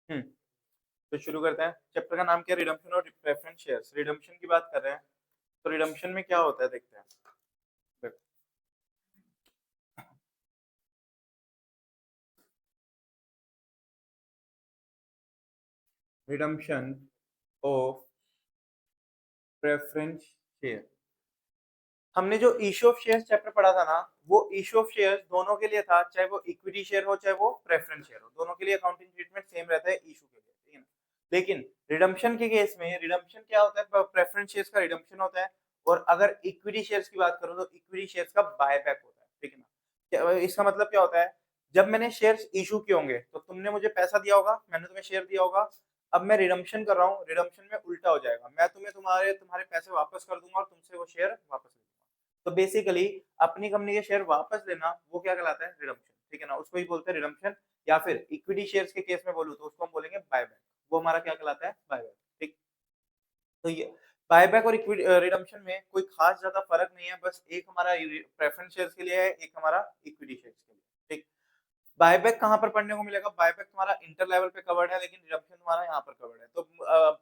तो शुरू करते हैं। चैप्टर का नाम क्या है? रिडम्पशन और प्रेफरेंस शेयर्स। रिडम्पशन की बात कर रहे हैं। तो रिडम्पशन में क्या होता है देखते हैं। देखो, रिडम्पशन ऑफ प्रेफरेंस शेयर। हमने जो इशू ऑफ शेयर्स चैप्टर पढ़ा था ना, वो इशू ऑफ शेयर्स दोनों के लिए था, चाहे वो इक्विटी शेयर हो चाहे वो प्रेफरेंस शेयर हो, दोनों के लिए अकाउंटिंग ट्रीटमेंट सेम रहता है इशू के लिए, ठीक है ना। लेकिन रिडम्पशन के केस में रिडम्पशन क्या होता है? प्रेफरेंस शेयर्स का रिडम्पशन होता है। और अगर इक्विटी शेयर्स की बात करूं तो इक्विटी शेयर्स का बायबैक होता है, ठीक है ना। इसका मतलब क्या होता है? जब मैंने शेयर्स इशू किए होंगे तो तुमने मुझे पैसा दिया होगा, मैंने तुम्हें शेयर दिया होगा। अब मैं रिडम्पशन कर रहा हूँ, रिडम्पशन में उल्टा हो जाएगा, मैं तुम्हें तुम्हारे तुम्हारे पैसे वापस कर दूंगा और तुमसे वो शेयर वापस ले लूंगा। तो बेसिकली अपनी कंपनी के शेयर वापस लेना वो क्या कहलाता है? रिडम्पशन, ठीक है ना। उसको ही बोलते हैं रिडम्पशन। या फिर इक्विटी शेयर्स के केस में बोलूं तो उसको हम बोलेंगे बायबैक। वो हमारा क्या कहलाता है? बायबैक, ठीक। तो ये बायबैक और इक्विटी रिडम्पशन में कोई खास ज्यादा फर्क नहीं है, बस एक हमारा प्रेफरेंस शेयर्स के लिए है, एक हमारा इक्विटी शेयर्स के लिए, ठीक। बायबैक कहाँ पर पढ़ने को मिलेगा? बायबैक तुम्हारा इंटर लेवल पे कवर्ड है, लेकिन रिडम्पशन तुम्हारा यहाँ पर कवर्ड है। तो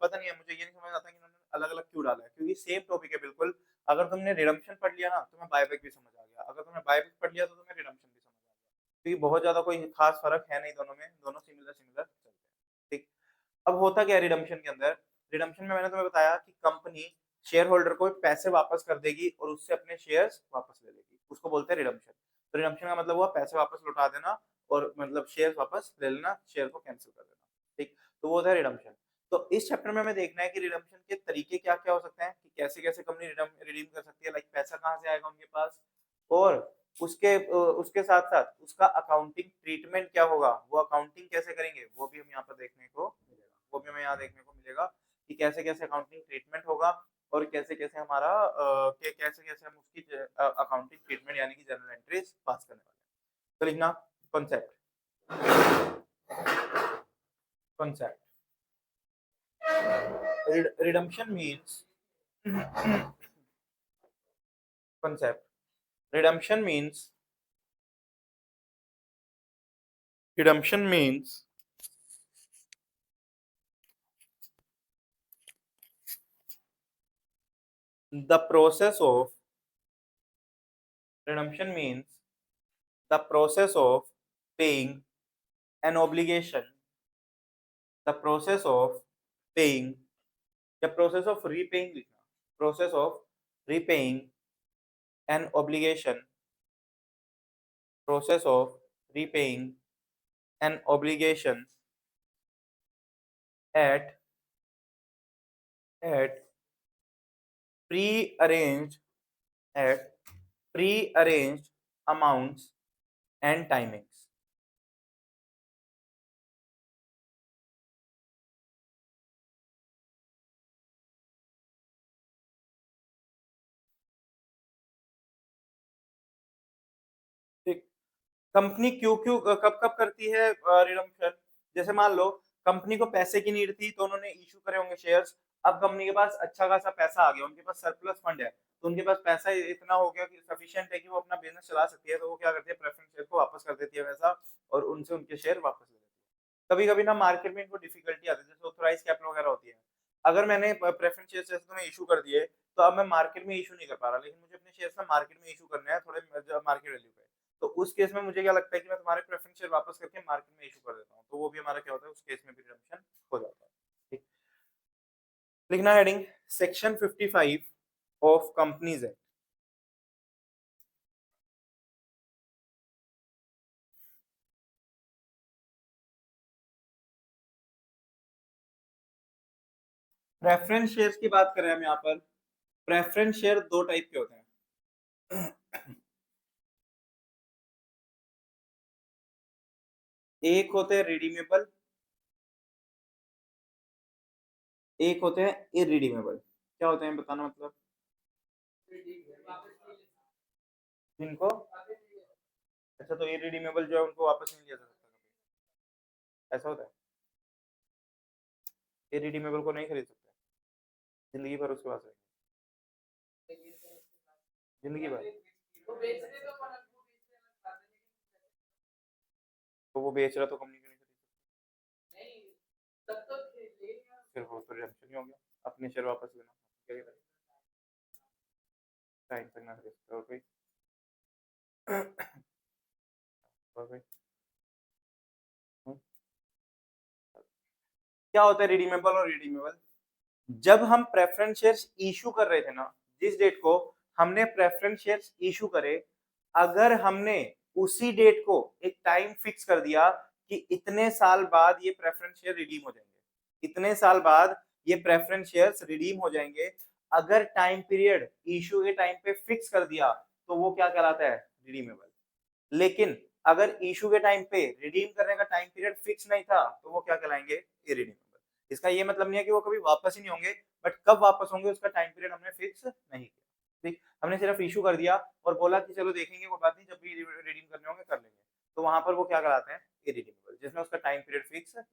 पता नहीं है, मुझे ये नहीं समझ आता कि इन्होंने अलग अलग क्यों डाला है, क्योंकि सेम टॉपिक है बिल्कुल। अगर तुमने रिडम्पशन पढ़ लिया ना, तुम्हें बायबैक भी समझ आ गया। अगर तुमने बायबैक पढ़ लिया तो तुम्हें रिडम्पशन भी समझ आ गया, क्योंकि बहुत ज्यादा कोई खास फर्क है नहीं दोनों में, दोनों सिमिलर सिमिलर चलते हैं, ठीक। अब होता क्या है रिडम्पशन के अंदर? रिडम्पशन में मैंने तुम्हें बताया कि कंपनी शेयर होल्डर को पैसे वापस कर देगी और उससे अपने शेयर्स वापस ले लेगी, उसको बोलते हैं रिडम्पशन। तो रिडम्पशन का मतलब हुआ पैसे वापस लौटा देना, और मतलब शेयर्स वापस ले लेना, शेयर को कैंसिल कर देना, ठीक। तो वो होता है रिडम्पशन। तो इस चैप्टर में हमें देखना है कि रिडम्पशन के तरीके क्या क्या हो सकते हैं, कि कैसे कैसे कंपनी रिडीम कर सकती है, लाइक पैसा कहाँ से आएगा उनके पास, और उसके साथ साथ उसका अकाउंटिंग ट्रीटमेंट क्या होगा, वो अकाउंटिंग कैसे करेंगे, वो भी हम यहाँ पर देखने को मिलेगा। वो भी हमें यहाँ देखने को मिलेगा कि कैसे कैसे अकाउंटिंग ट्रीटमेंट होगा, और कैसे कैसे हमारा कैसे कैसे हम उसकी अकाउंटिंग ट्रीटमेंट यानी कि जनरल एंट्रीज पास करने वाले हैं। तो लिखना concept. Concept redemption means concept. Redemption means the process of redemption means the process of paying an obligation, the process of paying, the process of repaying लिखना, process of repaying an obligation, process of repaying an obligation at at pre-arranged at pre-arranged amounts and timings. ठीक। Company क्यों क्यों कब कब करती है redemption? जैसे मान लो कंपनी को पैसे की नीड थी, तो उन्होंने इशू करे होंगे शेयर्स। अब कंपनी के पास अच्छा खासा पैसा आ गया, उनके पास सरप्लस फंड है, तो उनके पास पैसा इतना हो गया कि सफिशिएंट है कि वो अपना बिजनेस चला सकती है, तो वो क्या करती है? प्रेफरेंस शेयर को वापस कर देती है वैसा, और उनसे उनके शेयर वापस ले लेती है। कभी कभी ना मार्केट में इनको डिफिकल्टी आती है, जैसे ऑथराइज कैपिटल वगैरह होती है। अगर मैंने प्रेफरेंस शेयर जैसे तुम्हें इशू कर दिए, तो अब मैं मार्केट में इशू नहीं कर पा रहा, लेकिन मुझे अपने शेयर में मार्केट में इशू करने हैं थोड़े मार्केट वैल्यू पे। तो उस केस में मुझे क्या लगता है कि मैं तुम्हारे प्रेफरेंस शेयर वापस करके मार्केट में इशू कर देता हूँ, तो वो भी हमारा क्या होता है? उस केस में भी रिडम्पशन हो जाता है, ठीक। लिखना heading section 55 of companies act. Preference shares की बात करें हम यहाँ पर। प्रेफरेंस शेयर दो टाइप के होते हैं। एक होते हैं रिडीमेबल, एक होते हैं इरिडीमेबल। क्या होते हैं बताना, मतलब जिनको, अच्छा, तो इरिडीमेबल जो है उनको वापस नहीं लिया जा सकता कभी, ऐसा होता है? इरिडीमेबल को नहीं खरीद सकते जिंदगी भर उसके पास रहेंगे, जिंदगी भर। तो वो बेच रहा तो कंपनी क्यों नहीं खरीद सकती? फिर वो तो रिडम्पशन ही हो गया, अपने शेयर वापस लेना, क्या करें, टाइम तक ना और कोई और कोई हम्म। क्या होता है रिडीमेबल और रिडीमेबल? जब हम प्रेफरेंस शेयर्स इशू कर रहे थे ना, जिस डेट को हमने प्रेफरेंस शेयर्स इशू करे, अगर हमने उसी डेट को एक टाइम फिक्स कर दिया कि इतने साल बाद ये प्रेफरेंस शेयर रिडीम हो जाएंगे, इतने साल बाद ये प्रेफरेंस शेयर्स रिडीम हो जाएंगे, अगर टाइम पीरियड इशू के टाइम पे फिक्स कर दिया तो वो क्या कहलाता है, रिडीमेबल। लेकिन अगर इशू के टाइम पे रिडीम करने का टाइम पीरियड फिक्स नहीं था तो वो क्या कहलाएंगे, इरिडीमेबल। इसका ये मतलब नहीं है कि वो कभी वापस ही नहीं होंगे, बट कब वापस होंगे उसका टाइम पीरियड हमने फिक्स नहीं किया। ठीक, हमने सिर्फ इशू कर दिया और बोला कि चलो देखेंगे, कोई बात नहीं, जब भी रिडीम करने होंगे कर लेंगे, तो वहां पर वो क्या कहलाते हैं, इरिडीमेबल, जिसमें उसका टाइम पीरियड फिक्स नहीं।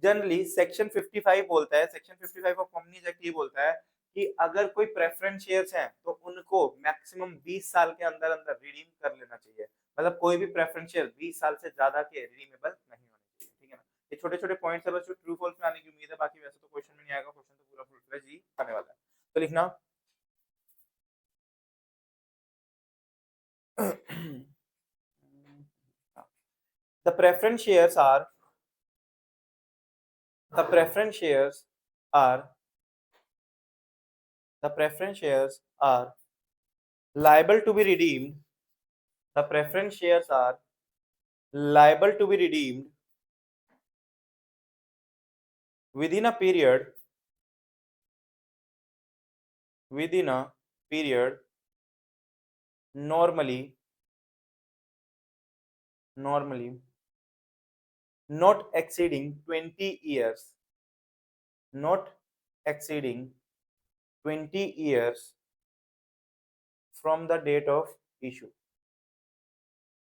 जनरली सेक्शन 55 बोलता है, सेक्शन 55 ऑफ कंपनीज एक्ट ये बोलता है कि अगर कोई प्रेफरेंस शेयर्स हैं तो उनको मैक्सिमम 20 साल के अंदर अंदर रिडीम कर लेना चाहिए। मतलब कोई भी प्रेफरेंस शेयर 20 साल से ज्यादा के रिडीमेबल नहीं होने चाहिए, ठीक है ना। ये छोटे छोटे पॉइंट्स है, बस जो ट्रू फॉल्स में आने की उम्मीद है, बाकी वैसे तो क्वेश्चन में नहीं आएगा, क्वेश्चन तो पूरा फुल फ्लेज ही आने वाला है। तो लिखना the preference shares are the preference shares are the preference shares are liable to be redeemed. The preference shares are liable to be redeemed within a period normally not exceeding 20 years, not exceeding 20 years from the date of issue,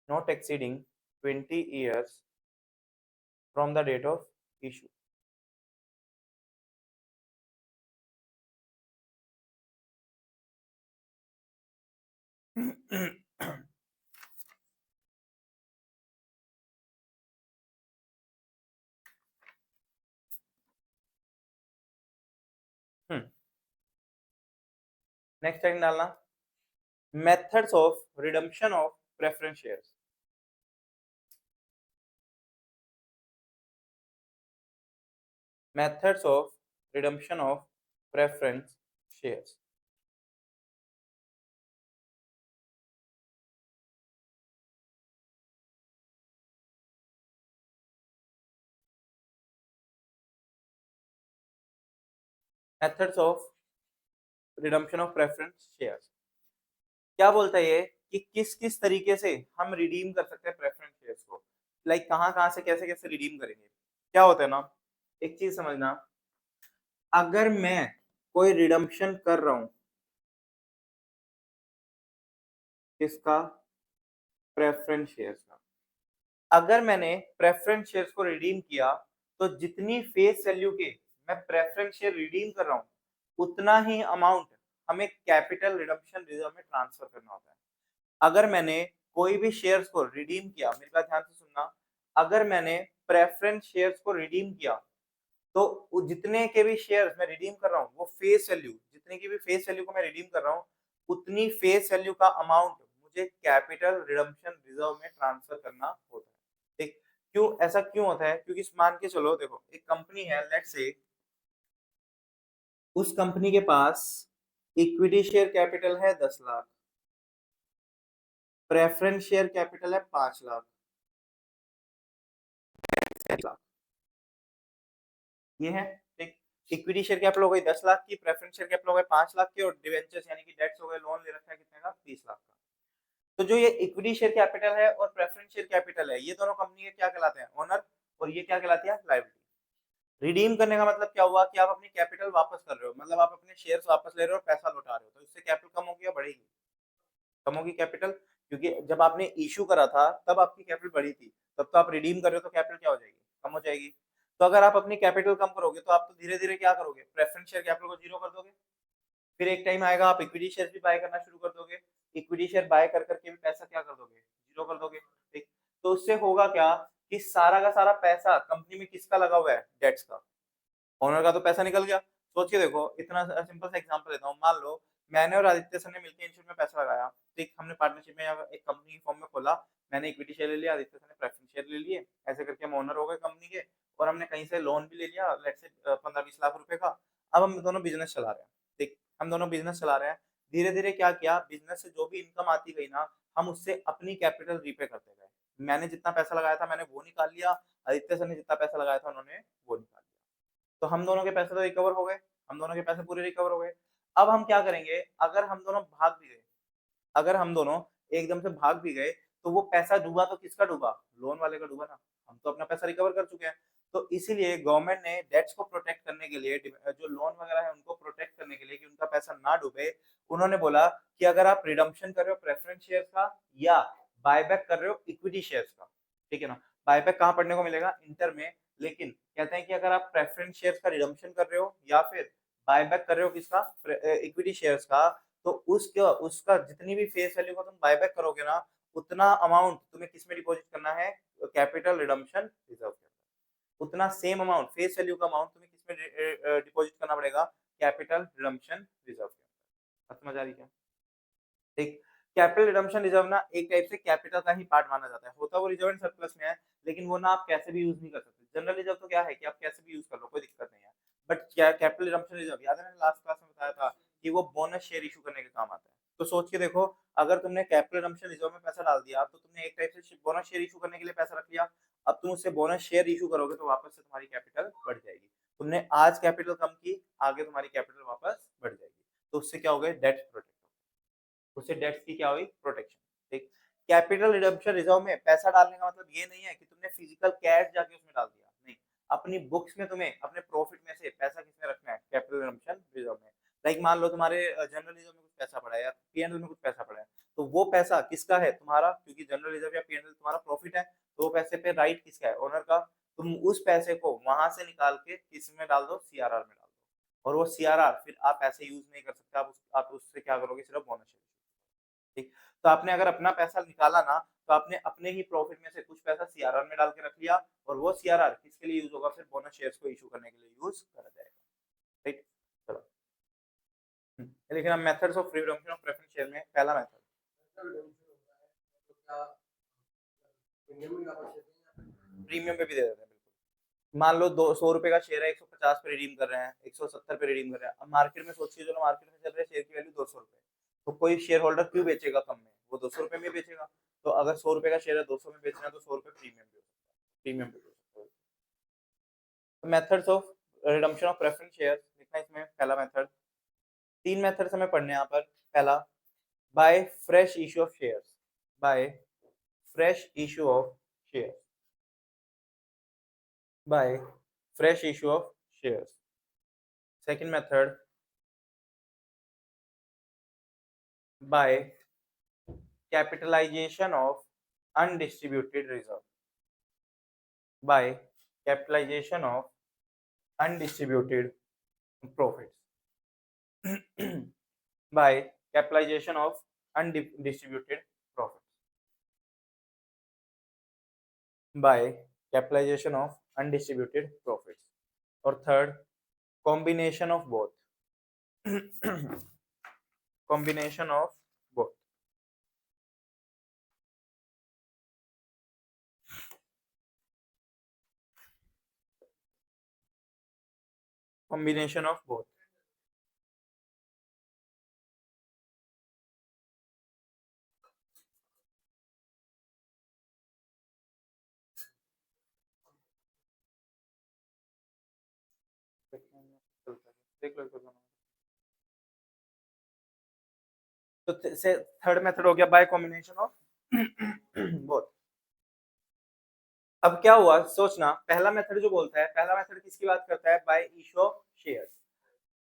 not exceeding 20 years from the date of issue. Next time डालना, methods of redemption of preference shares. Methods of redemption of preference shares. Methods of redemption of preference shares. क्या बोलता है ये कि किस किस तरीके से हम रिडीम कर सकते हैं प्रेफरेंस शेयर्स को, लाइक कहां कहां से कैसे कैसे रिडीम करेंगे। क्या होता है ना, एक चीज समझना, अगर मैं कोई रिडम्पशन कर रहा हूं किसका, प्रेफरेंस शेयर्स का, अगर मैंने प्रेफरेंस शेयर्स को रिडीम किया तो जितनी फेस वैल्यू के मैं प्रेफरेंस शेयर रिडीम कर रहा हूं उतना ही अमाउंट हमें कैपिटल रिडम्पशन रिजर्व में ट्रांसफर करना होता है। अगर मैंने कोई भी शेयर्स को रिडीम किया, मेरी बात ध्यान से सुनना, अगर मैंने प्रेफरेंस शेयर्स को रिडीम किया तो जितने के भी शेयर्स मैं रिडीम कर रहा हूँ वो फेस वैल्यू, जितने की भी फेस वैल्यू को मैं रिडीम कर रहा हूँ उतनी फेस वैल्यू का अमाउंट मुझे कैपिटल रिडम्पशन रिजर्व में ट्रांसफर करना होता है। ठीक, क्यों ऐसा क्यों होता है, क्योंकि मान के चलो, देखो एक कंपनी है, लेट्स से उस कंपनी के पास इक्विटी शेयर कैपिटल है 10 लाख, प्रेफरेंस शेयर कैपिटल है 5 लाख, ये है। ठीक, इक्विटी शेयर कैपिटल हो गई 10 लाख की, प्रेफरेंस शेयर कैपिटल हो गए 5 लाख की, और डिवेंचर्स यानी कि डेट्स हो गए, लोन ले रखा है कितने का, 30 लाख का। तो जो ये इक्विटी शेयर कैपिटल है और प्रेफरेंस शेयर कैपिटल है, ये दोनों कंपनी के क्या कहलाते हैं, ओनर, और ये क्या कहलाती है, लायबिलिटी। रिडीम करने का मतलब क्या हुआ कि आप अपनी कैपिटल वापस कर रहे हो, मतलब आप अपने शेयर्स वापस ले रहे हो और पैसा लौटा रहे हो, तो इससे कैपिटल कम होगी या बढ़ेगी, कम होगी कैपिटल, क्योंकि जब आपने इशू करा था तब आपकी कैपिटल बढ़ी थी, तब तो आप रिडीम कर रहे हो तो कैपिटल क्या हो जाएगी, कम हो जाएगी। तो अगर आप अपनी कैपिटल कम करोगे तो आप तो धीरे धीरे क्या करोगे, प्रेफरेंस शेयर कैपिटल को जीरो कर दोगे, फिर एक टाइम आएगा आप इक्विटी शेयर भी बाय करना शुरू कर दोगे, इक्विटी शेयर बाय कर करके भी पैसा क्या कर दोगे, जीरो कर दोगे। ठीक, तो उससे होगा क्या कि सारा का सारा पैसा कंपनी में किसका लगा हुआ है, डेट्स का, ओनर का तो पैसा निकल गया। सोच के देखो, इतना सिंपल सा एग्जांपल लेता हूँ। मान लो मैंने और आदित्य सर ने मिलकर इंस्टीट्यूट में पैसा लगाया, ठीक, हमने पार्टनरशिप में एक कंपनी की फॉर्म में खोला। मैंने इक्विटी शेयर ले लिया, आदित्य सर ने प्रेफरेंस शेयर ले लिए, ऐसे करके हम ओनर हो गए कंपनी के। और हमने कहीं से लोन भी ले लिया, लेट्स से 15-20 लाख रुपए का। अब हम दोनों बिजनेस चला रहे हैं, ठीक, हम दोनों बिजनेस चला रहे हैं। धीरे धीरे क्या किया, बिजनेस से जो भी इनकम आती गई ना, हम उससे अपनी कैपिटल रीपे करते गए। मैंने जितना पैसा लगाया था मैंने वो निकाल लिया, आदित्य सर ने जितना पैसा लगाया था उन्होंने वो निकाल लिया। तो हम दोनों के पैसे तो रिकवर हो गए, हम दोनों के पैसे पूरे रिकवर हो गए। अब हम क्या करेंगे, अगर हम दोनों भाग भी गए, अगर हम दोनों एकदम से भाग भी गए, तो वो पैसा डूबा तो किसका डूबा? लोन वाले का डूबा ना। हम तो अपना पैसा रिकवर कर चुके हैं। तो इसीलिए गवर्नमेंट ने डेट्स को प्रोटेक्ट करने के लिए, जो लोन वगैरह है उनको प्रोटेक्ट करने के लिए कि उनका पैसा ना डूबे, उन्होंने बोला कि अगर आप रिडम्पशन कर रहे हो प्रेफरेंस शेयर का या बायबैक कर रहे हो इक्विटी शेयर्स का, ठीक है ना? बायबैक कहाँ पढ़ने को मिलेगा? इंटर में। लेकिन कहते हैं कि अगर आप प्रेफरेंस शेयर्स का रिडम्पशन कर रहे हो या फिर बायबैक कर रहे हो किसका? इक्विटी शेयर्स का, तो उसका उसका जितनी भी फेस वैल्यू को तुम बायबैक करोगे ना, उतना अमाउंट तुम्हें किसमें डिपॉजिट करना है? कैपिटल रिडम्पशन रिजर्व के अंदर। उतना सेम अमाउंट, फेस वैल्यू का अमाउंट तुम्हें किसमें डिपॉजिट करना पड़ेगा? कैपिटल रिडम्पशन रिजर्व के अंदर। बात समझ आ रही है क्या? ठीक। कैपिटल रिडम्पशन रिजर्व ना एक टाइप से कैपिटल का ही पार्ट माना जाता है। होता वो रिजर्व एंड सरप्लस में है, लेकिन वो ना आप कैसे भी यूज नहीं कर सकते। जनरल रिजर्व तो क्या है कि आप कैसे भी यूज कर लो, कोई दिक्कत नहीं है। बट क्या कैपिटल रिडम्पशन रिजर्व, याद है मैंने लास्ट क्लास में बताया था कि वो बोनस शेयर इशू करने के काम आता है। तो सोच के देखो, अगर तुमने कैपिटल रिडम्पशन रिजर्व में पैसा डाल दिया, तो तुमने एक टाइप से बोनस शेयर इशू करने के लिए पैसा रख लिया। अब तुम उससे बोनस शेयर इशू करोगे तो वापस से तुम्हारी कैपिटल बढ़ जाएगी। तुमने आज कैपिटल कम की, आगे तुम्हारी कैपिटल वापस बढ़ जाएगी। तो उससे क्या हो गया? डेट प्रोटेक्ट, उससे डेट्स की क्या हुई? प्रोटेक्शन। ठीक। कैपिटल रिडम्पशन रिजर्व में पैसा डालने का मतलब ये नहीं है कि तुमने फिजिकल कैश जाके उसमें डाल दिया, नहीं। अपनी बुक्स में तुम्हें अपने प्रॉफिट में से पैसा किसमें रखना है? कैपिटल रिडम्पशन रिजर्व में। लाइक मान लो तुम्हारे जनरल रिजर्व में कुछ पैसा पड़ा है या पीएनएल में कुछ पैसा पड़ा है, तो वो पैसा किसका है? तुम्हारा, क्योंकि जनरल रिजर्व या पीएनएल तुम्हारा प्रॉफिट है, तो वो पैसे पे राइट किसका है? ओनर का। तुम उस पैसे को वहां से निकाल के किस में डाल दो? सीआरआर में डाल दो। और वो सीआरआर फिर आप ऐसे यूज नहीं कर सकते, आप उससे क्या करोगे? सिर्फ बोनस। ठीक। तो आपने अगर अपना पैसा निकाला ना, तो आपने अपने ही प्रॉफिट में से कुछ पैसा सीआरआर में डाल के रख लिया, और वो सीआरआर किसके लिए यूज होगा? फिर बोनस शेयर्स को इशू करने के लिए यूज करा जाएगा। ठीक। चलो। लेकिन हम methods of redemption of preference share में पहला मेथड प्रीमियम पे भी दे देते हैं, बिल्कुल। मान लो 200 रुपए का शेयर है, 150 पे रिडीम कर रहे हैं, 170 पे रिडीम कर रहे हैं। अब मार्केट में सोचिए, चलो मार्केट में चल रहे शेयर की वैल्यू 200 रुपए, तो कोई शेयर होल्डर क्यों बेचेगा कम में? वो 200 रुपए में बेचेगा। तो अगर 100 रुपए का शेयर है, 200 में बेचना है, तो 100 रुपए प्रीमियम पे हो सकता है, प्रीमियम पे हो सकता है। तो methods of redemption of preference share लिखना है इसमें, पहला मेथड। तीन मेथड्स हमें पढ़ने यहाँ पर। पहला, by fresh issue of shares, by fresh issue of shares, by fresh issue of shares. Second method, by capitalization of undistributed reserve, by capitalization of undistributed profits, by capitalization of undistributed profits, by capitalization of undistributed profits. और third, combination of both, combination of both, combination of both। देख लो तो से third method हो गया bye combination of both. अब क्या हुआ सोचना, पहला मेथड जो बोलता है, पहला मेथड किसकी बात करता है? Bye issue of shares.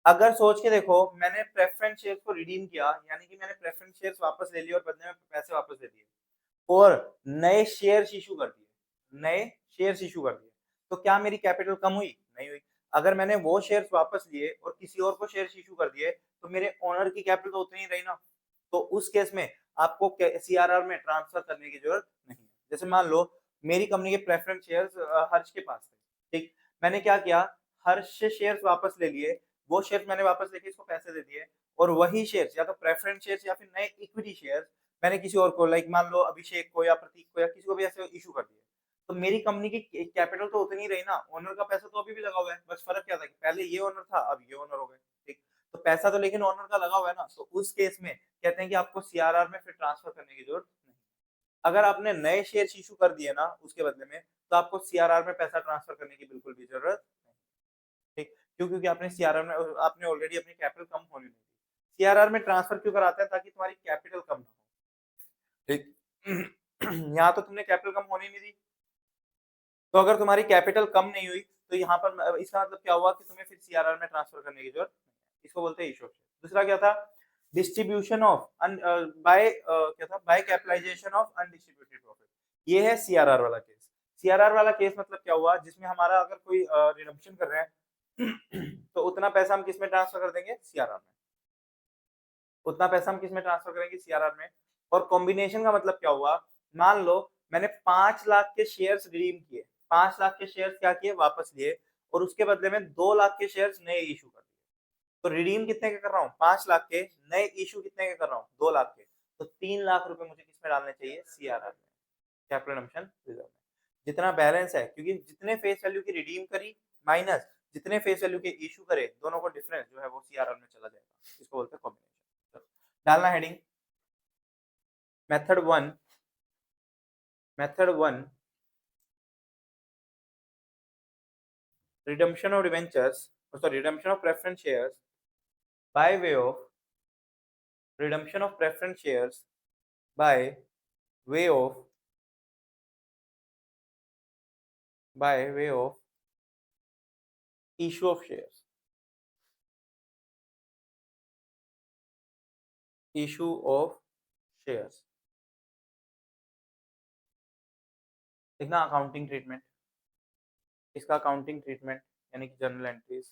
अगर सोच के देखो, मैंने प्रेफरेंस शेयर्स को रिडीम किया, यानी कि मैंने प्रेफरेंस शेयर्स वापस ले लिए और बदले में पैसे वापस दे दिए, और नए शेयर्स इशू कर दिए, नए शेयर्स इशू कर दिए, तो क्या मेरी कैपिटल कम हुई? नहीं हुई। अगर मैंने वो शेयर्स वापस लिए और किसी और को शेयर्स इशू कर दिए, तो मेरे ओनर की कैपिटल तो उतनी ही रही ना। तो उस केस में आपको सीआरआर में ट्रांसफर करने की जरूरत नहीं है। जैसे मान लो मेरी कंपनी के प्रेफरेंस शेयर्स हर्ष के पास थे, ठीक। मैंने क्या किया, हर से शेयर्स वापस ले लिए, वो शेयर्स मैंने वापस लेके इसको पैसे दे दिए, और वही शेयर्स या तो प्रेफरेंस शेयर्स या फिर नए इक्विटी शेयर्स मैंने किसी और को, लाइक मान लो अभिषेक को या प्रतीक को या किसी को भी ऐसे इशू कर दिया, तो मेरी कंपनी की कैपिटल तो उतनी ही रही ना, ओनर का पैसा तो अभी भी लगा हुआ है, बस फर्क क्या था कि पहले ये ओनर था, अब ये ओनर हो गए, ठीक। तो पैसा तो लेकिन ओनर का लगा हुआ है ना, तो उस केस में कहते हैं कि आपको सीआरआर में फिर ट्रांसफर करने की जरूरत नहीं। अगर आपने नए शेयर इशू कर दिए ना उसके बदले में, तो आपको सीआरआर में पैसा ट्रांसफर करने की बिल्कुल भी जरूरत नहीं, ठीक। क्यों? क्योंकि आपने सीआरआर में आपने ऑलरेडी अपनी कैपिटल कम होने दी थी। सीआरआर में ट्रांसफर क्यों कराते हैं? ताकि तुम्हारी कैपिटल कम ना हो, ठीक। यहाँ तो तुमने कैपिटल कम होने नहीं दी, तो अगर तुम्हारी कैपिटल कम नहीं हुई, तो यहाँ पर इसका मतलब क्या हुआ कि तुम्हें फिर सीआरआर में ट्रांसफर करने की जरूरत नहीं है। इसको बोलते हैं इशू। दूसरा क्या था? डिस्ट्रीब्यूशन ऑफ बाय क्या था? By capitalisation of undistributed profit. ये है सीआरआर वाला केस। सीआरआर वाला केस मतलब क्या हुआ? जिसमें हमारा अगर कोई रिडम्पशन कर रहे हैं तो उतना पैसा हम किस में ट्रांसफर कर देंगे? सीआरआर में। उतना पैसा हम किस में ट्रांसफर करेंगे? सीआरआर में। और कॉम्बिनेशन का मतलब क्या हुआ? मान लो मैंने 5 लाख के शेयर्स रिडीम किए, 5 लाख के शेयर्स क्या किए? वापस लिए, और उसके बदले में 2 लाख के शेयर्स नए इशू कर दिए। तो रिडीम कितने के कर रहा हूँ? 5 लाख के। नए इशू कितने के कर रहा हूँ? 2 लाख के। तो 3 लाख रुपए मुझे किस में डालने चाहिए? सीआरआर में, कैपिटल रिडम्पशन रिजर्व में। जितना बैलेंस है, क्योंकि जितने फेस वैल्यू की रिडीम करी माइनस जितने फेस वैल्यू के इशू करे, दोनों को डिफरेंस जो है वो सीआरआर में चला जाएगा। इसको बोलते हैं कॉम्बिनेशन। डालना heading method 1 redemption of debentures, sorry, redemption of preference shares by way of redemption of preference shares by way of issue of shares, issue of shares। देखना अकाउंटिंग ट्रीटमेंट, इसका अकाउंटिंग ट्रीटमेंट यानी कि journal entries.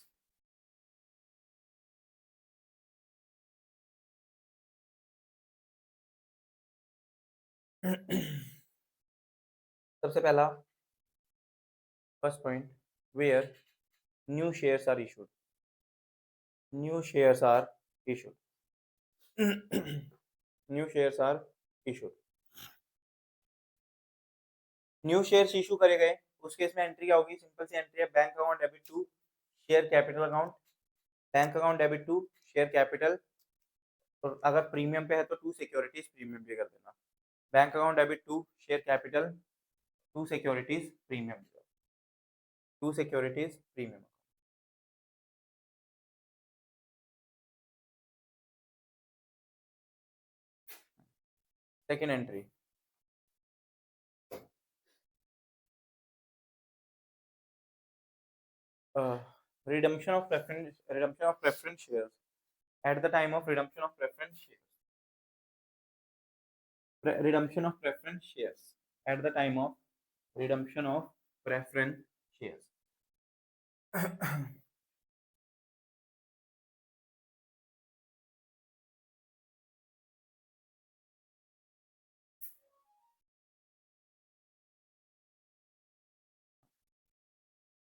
सबसे पहला first point, where new shares are issued, new shares are issued, new shares are issued. New shares issue करे गए, उस case में एंट्री क्या होगी? सिंपल सी एंट्री है, bank account debit to share capital account, bank account debit to share capital, और अगर प्रीमियम पे है तो टू सिक्योरिटीज प्रीमियम पे कर देना। Bank account debit to share capital, to securities premium, to securities premium. Second entry, redemption of preference shares at the time of redemption of preference shares, redemption of preference shares at the time of redemption of preference shares।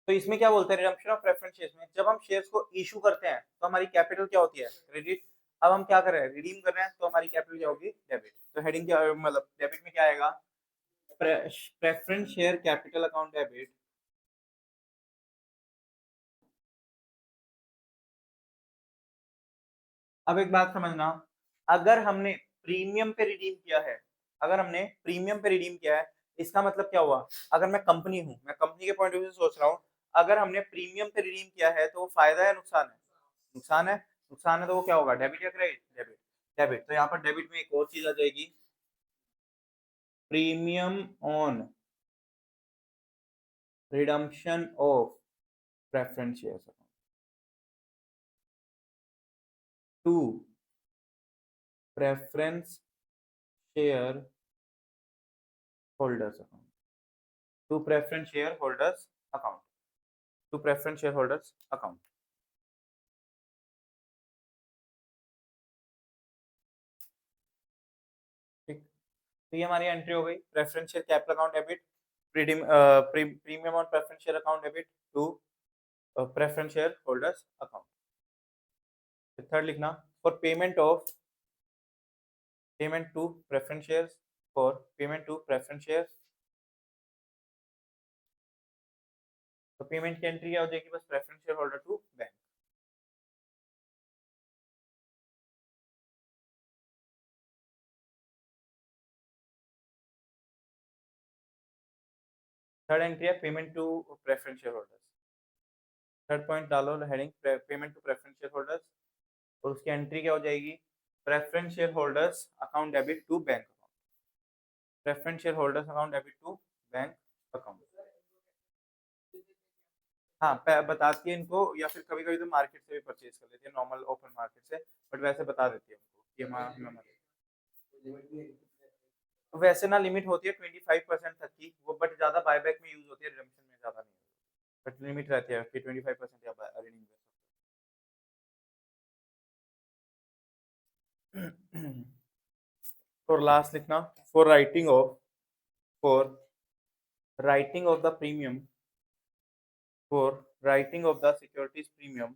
तो इसमें क्या बोलते हैं redemption of preference shares में? जब हम shares को issue करते हैं तो हमारी कैपिटल क्या होती है? क्रेडिट। अब हम क्या कर रहे हैं? रिडीम कर रहे हैं, तो हमारी कैपिटल क्या होगी? डेबिट। तो हेडिंग क्या मतलब डेबिट में क्या आएगा? Preference share capital account debit, अब एक बात समझना, अगर हमने प्रीमियम पे रिडीम किया है, अगर हमने प्रीमियम पे रिडीम किया है, इसका मतलब क्या हुआ? अगर मैं कंपनी हूं, मैं कंपनी के पॉइंट ऑफ व्यू से सोच रहा हूं, अगर हमने प्रीमियम पे रिडीम किया है तो वो फायदा है नुकसान है? नुकसान है। नुकसान है तो वो क्या होगा? डेबिट या क्रेडिट? डेबिट। डेबिट। तो यहाँ पर डेबिट में एक और चीज आ जाएगी, premium on redemption of preference shares to preference share holders account, to preference share holders account, to preference share holders account. ठीक। तो ये हमारी एंट्री हो गई, preference share capital account debit, premium on preference share account debit to preference share holders account. Third लिखना for payment to preference shares, for payment to preference shares. तो payment की entry क्या हो जाएगी, बस preference share holder to bank. Third entry है payment to preference share holders. Third point डालो heading payment to preference share holders, और उसकी एंट्री क्या हो जाएगी, preference share holders account debit to bank account. Preference share holders account debit to bank account. हाँ बताती है इनको, या फिर कभी कभी तो मार्केट से भी परचेज कर लेती है, नॉर्मल ओपन मार्केट से, बट वैसे बता देती है उनको कि वैसे ना लिमिट होती है 25% तक की वो, बट ज्यादा बायबैक में यूज होती है, रिडम्पशन में ज्यादा नहीं, बट लिमिट रहती है कि 25% या रिडीम कर सकते। और लास्ट लिखना for writing of the premium for writing of the securities premium.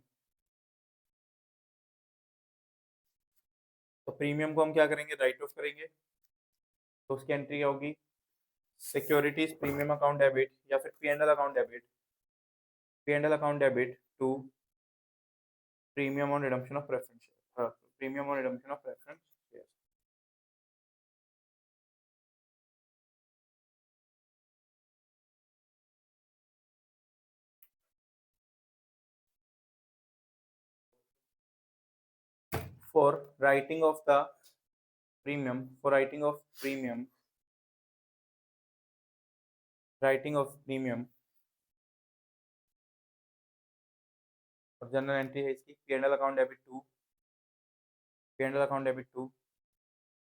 तो प्रीमियम को हम क्या करेंगे, राइट ऑफ करेंगे, तो उसकी एंट्री क्या होगी, सिक्योरिटीज प्रीमियम अकाउंट डेबिट या फिर P and L account debit, P and L account debit to premium on redemption of preference share, premium on redemption of preference share. For writing of the writing of premium और journal entry है इसकी P and L account debit to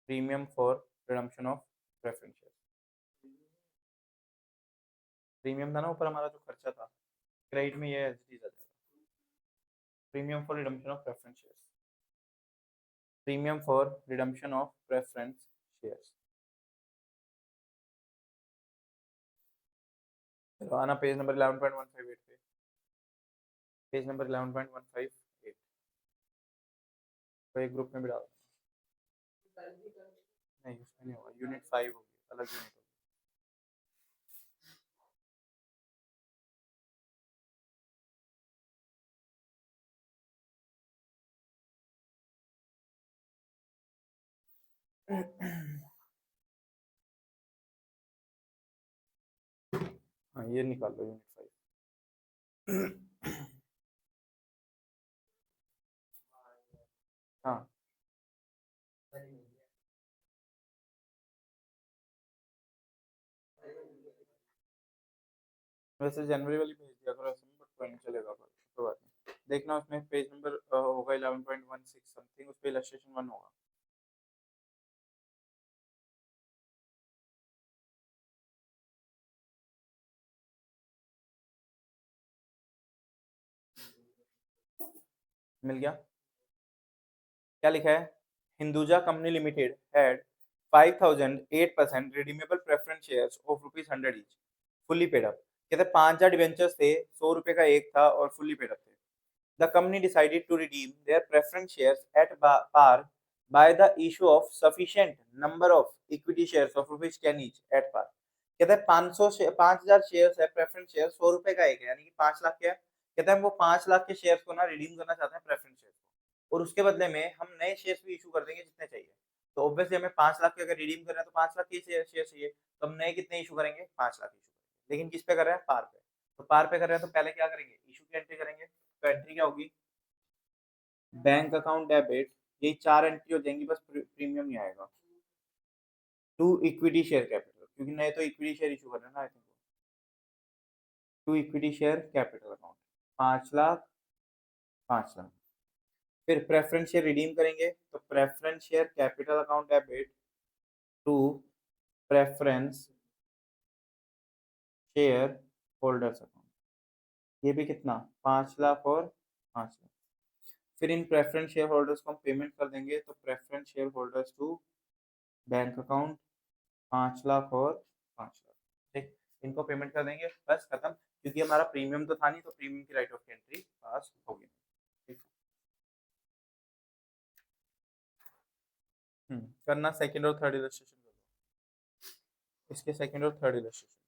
premium for redemption of preference share. Premium था ना ऊपर हमारा जो खर्चा था, क्रेडिट में ये एज इट इज आ जाएगा, premium for redemption of preference share, premium for redemption of preference shares. चलो आना पेज नंबर 11.158 पे, पेज नंबर 11.158 तो एक ग्रुप में भी डाल, नहीं उसमें नहीं होगा, यूनिट 5 होगी, अलग यूनिट होगी। हाँ ये निकाल लो यूनिट 5। हाँ वैसे जनवरी वाली भेज दिया करो ऐसे में, बट कोई नहीं चलेगा, कोई बात नहीं। देखना उसमें पेज नंबर होगा 11.16 समथिंग, उस पे इलस्ट्रेशन 1 होगा। मिल गया, क्या लिखा है, Hinduja company limited had 5008% redeemable preference shares of ₹100 each, fully paid up. कहते 5000 डिवेंचर्स थे, 100 रुपए का एक था और फुल्ली पेड अप थे। The company decided to redeem their preference shares at par by the issue of sufficient number of equity shares of ₹10 each at par। कहता है 5000 शेयर्स है प्रेफरेंस शेयर, 100 रुपए का एक है, यानी कि 5 लाख क्या है। कहता है हम वो 5 लाख के शेयर्स को ना रिडीम करना चाहते हैं प्रेफरेंस शेयर को, और उसके बदले में हम नए शेयर्स भी इशू कर देंगे जितने चाहिए। तो ऑब्वियसली हमें 5 लाख के अगर रिडीम कर रहे हैं तो 5 लाख के शेयर चाहिए, तो हम नए कितने इशू करेंगे, 5 लाख इशू करेंगे। लेकिन किस पे कर रहे हैं, पार पे। तो पार पे कर रहे हैं तो पहले क्या करेंगे, इशू की एंट्री करेंगे। तो एंट्री क्या होगी, बैंक अकाउंट डेबिट, ये 4 एंट्री हो जाएंगी, बस प्रीमियम नहीं आएगा, टू इक्विटी शेयर कैपिटल, क्योंकि नए तो इक्विटी शेयर इशू कर रहे हैं ना I think, to equity share capital account 5 lakh 5 lakh. फिर प्रेफरेंस शेयर रिडीम करेंगे, तो preference share capital account debit to preference share holders account, ये भी कितना 5 लाख और 5 लाख। फिर इन प्रेफरेंस शेयर होल्डर्स को हम पेमेंट कर देंगे, तो preference share holders to bank account 5 lakh और 5 लाख। ठीक, इनको पेमेंट कर देंगे, बस खत्म, क्योंकि हमारा प्रीमियम तो था नहीं, तो प्रीमियम की राइट ऑफ एंट्री करना सेकंड और थर्ड इलस्ट्रेशन कर दो, इसके सेकंड और थर्ड इलस्ट्रेशन।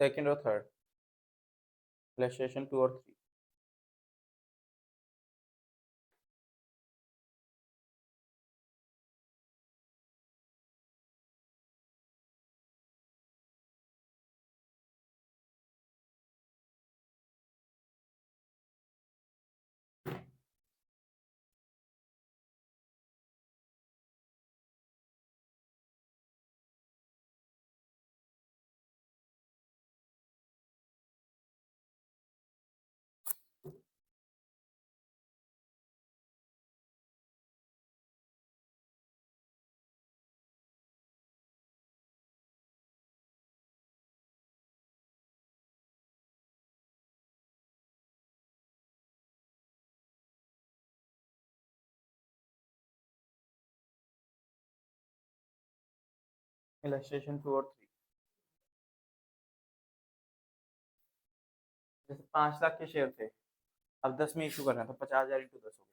सेकंड और थर्ड इलस्ट्रेशन 2 और 3। इलस्ट्रेशन 2 और 3। जैसे 5 लाख के शेयर थे, अब 10 में इशू करना है तो 50,000 इंटू 10 हो गया।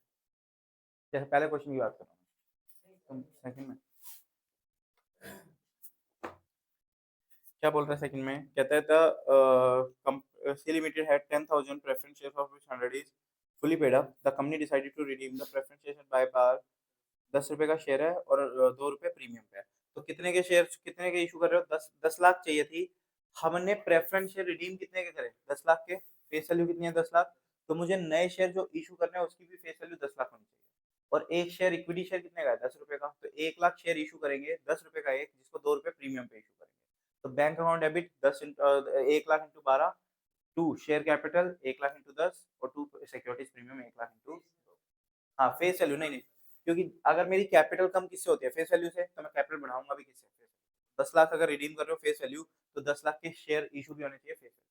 जैसे पहले क्वेश्चन की बात कर रहा हूँ, तुम सेकंड में क्या बोल रहा है? सेकंड में कहता है the C limited had 10,000 preference shares of which 100 is fully paid up. The company decided to redeem the preference shares by par. 10 रुपए का शेयर है और 2 रुपए प्रीमियम पे है। तो कितने के शेयर, कितने के इशू कर रहे हो? 10 लाख चाहिए थी। हमने प्रेफरेंस शेयर रिडीम कितने के करे? 10 लाख के। फेस वैल्यू कितनी है? 10 लाख। तो मुझे नए शेयर जो इशू करने हैं उसकी भी फेस वैल्यू 10 लाख होनी चाहिए। और एक शेयर इक्विटी शेयर कितने का है? 10 रुपए का। तो 1 लाख शेयर इशू करेंगे, 10 रुपए का एक, जिसको 2 रुपए प्रीमियम पे इशू करेंगे। तो bank account debit 1 lakh into 12, 2 share capital 1 lakh into 10 और 2 सिक्योरिटीज प्रीमियम 1 लाख इंटू। हाँ फेस वैल्यू, नहीं नहीं, क्योंकि अगर मेरी कैपिटल कम किससे होती है? फेस वैल्यू से। तो मैं कैपिटल बढ़ाऊंगा भी किससे? 10 लाख अगर रिडीम कर रहे हो फेस वैल्यू, तो 10 लाख के शेयर इशू भी होने चाहिए फेस वैल्यू।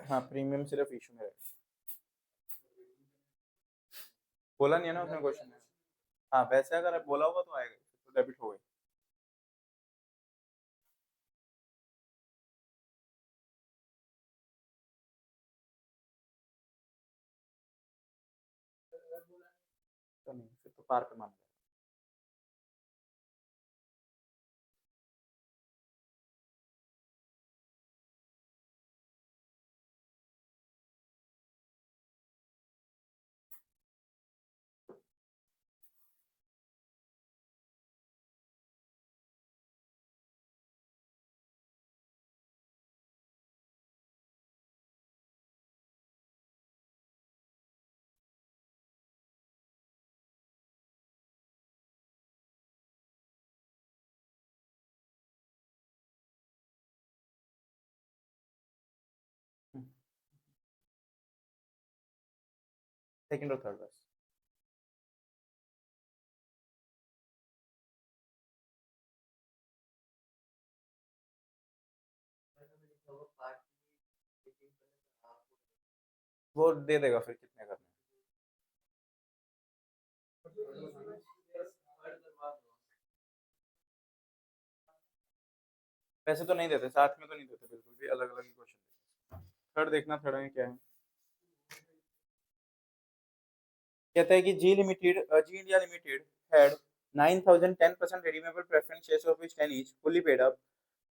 हाँ प्रीमियम सिर्फ इशू में रहेगा। बोला नहीं है ना उसने क्वेश्चन में। हाँ वैसे अगर बोला होगा तो आएगा, तो डेबिट हो गई। तो नहीं, फिर तो पार पे मान गया। सेकंड और थर्ड बस। वो दे देगा फिर कितने करने। पैसे तो नहीं देते साथ में, तो नहीं देते बिल्कुल भी, अलग अलग ही क्वेश्चन। थर्ड देखना, थर्ड में क्या है। कहता है कि जी India limited had 9,000 10% redeemable preference shares of which 10 each fully paid up.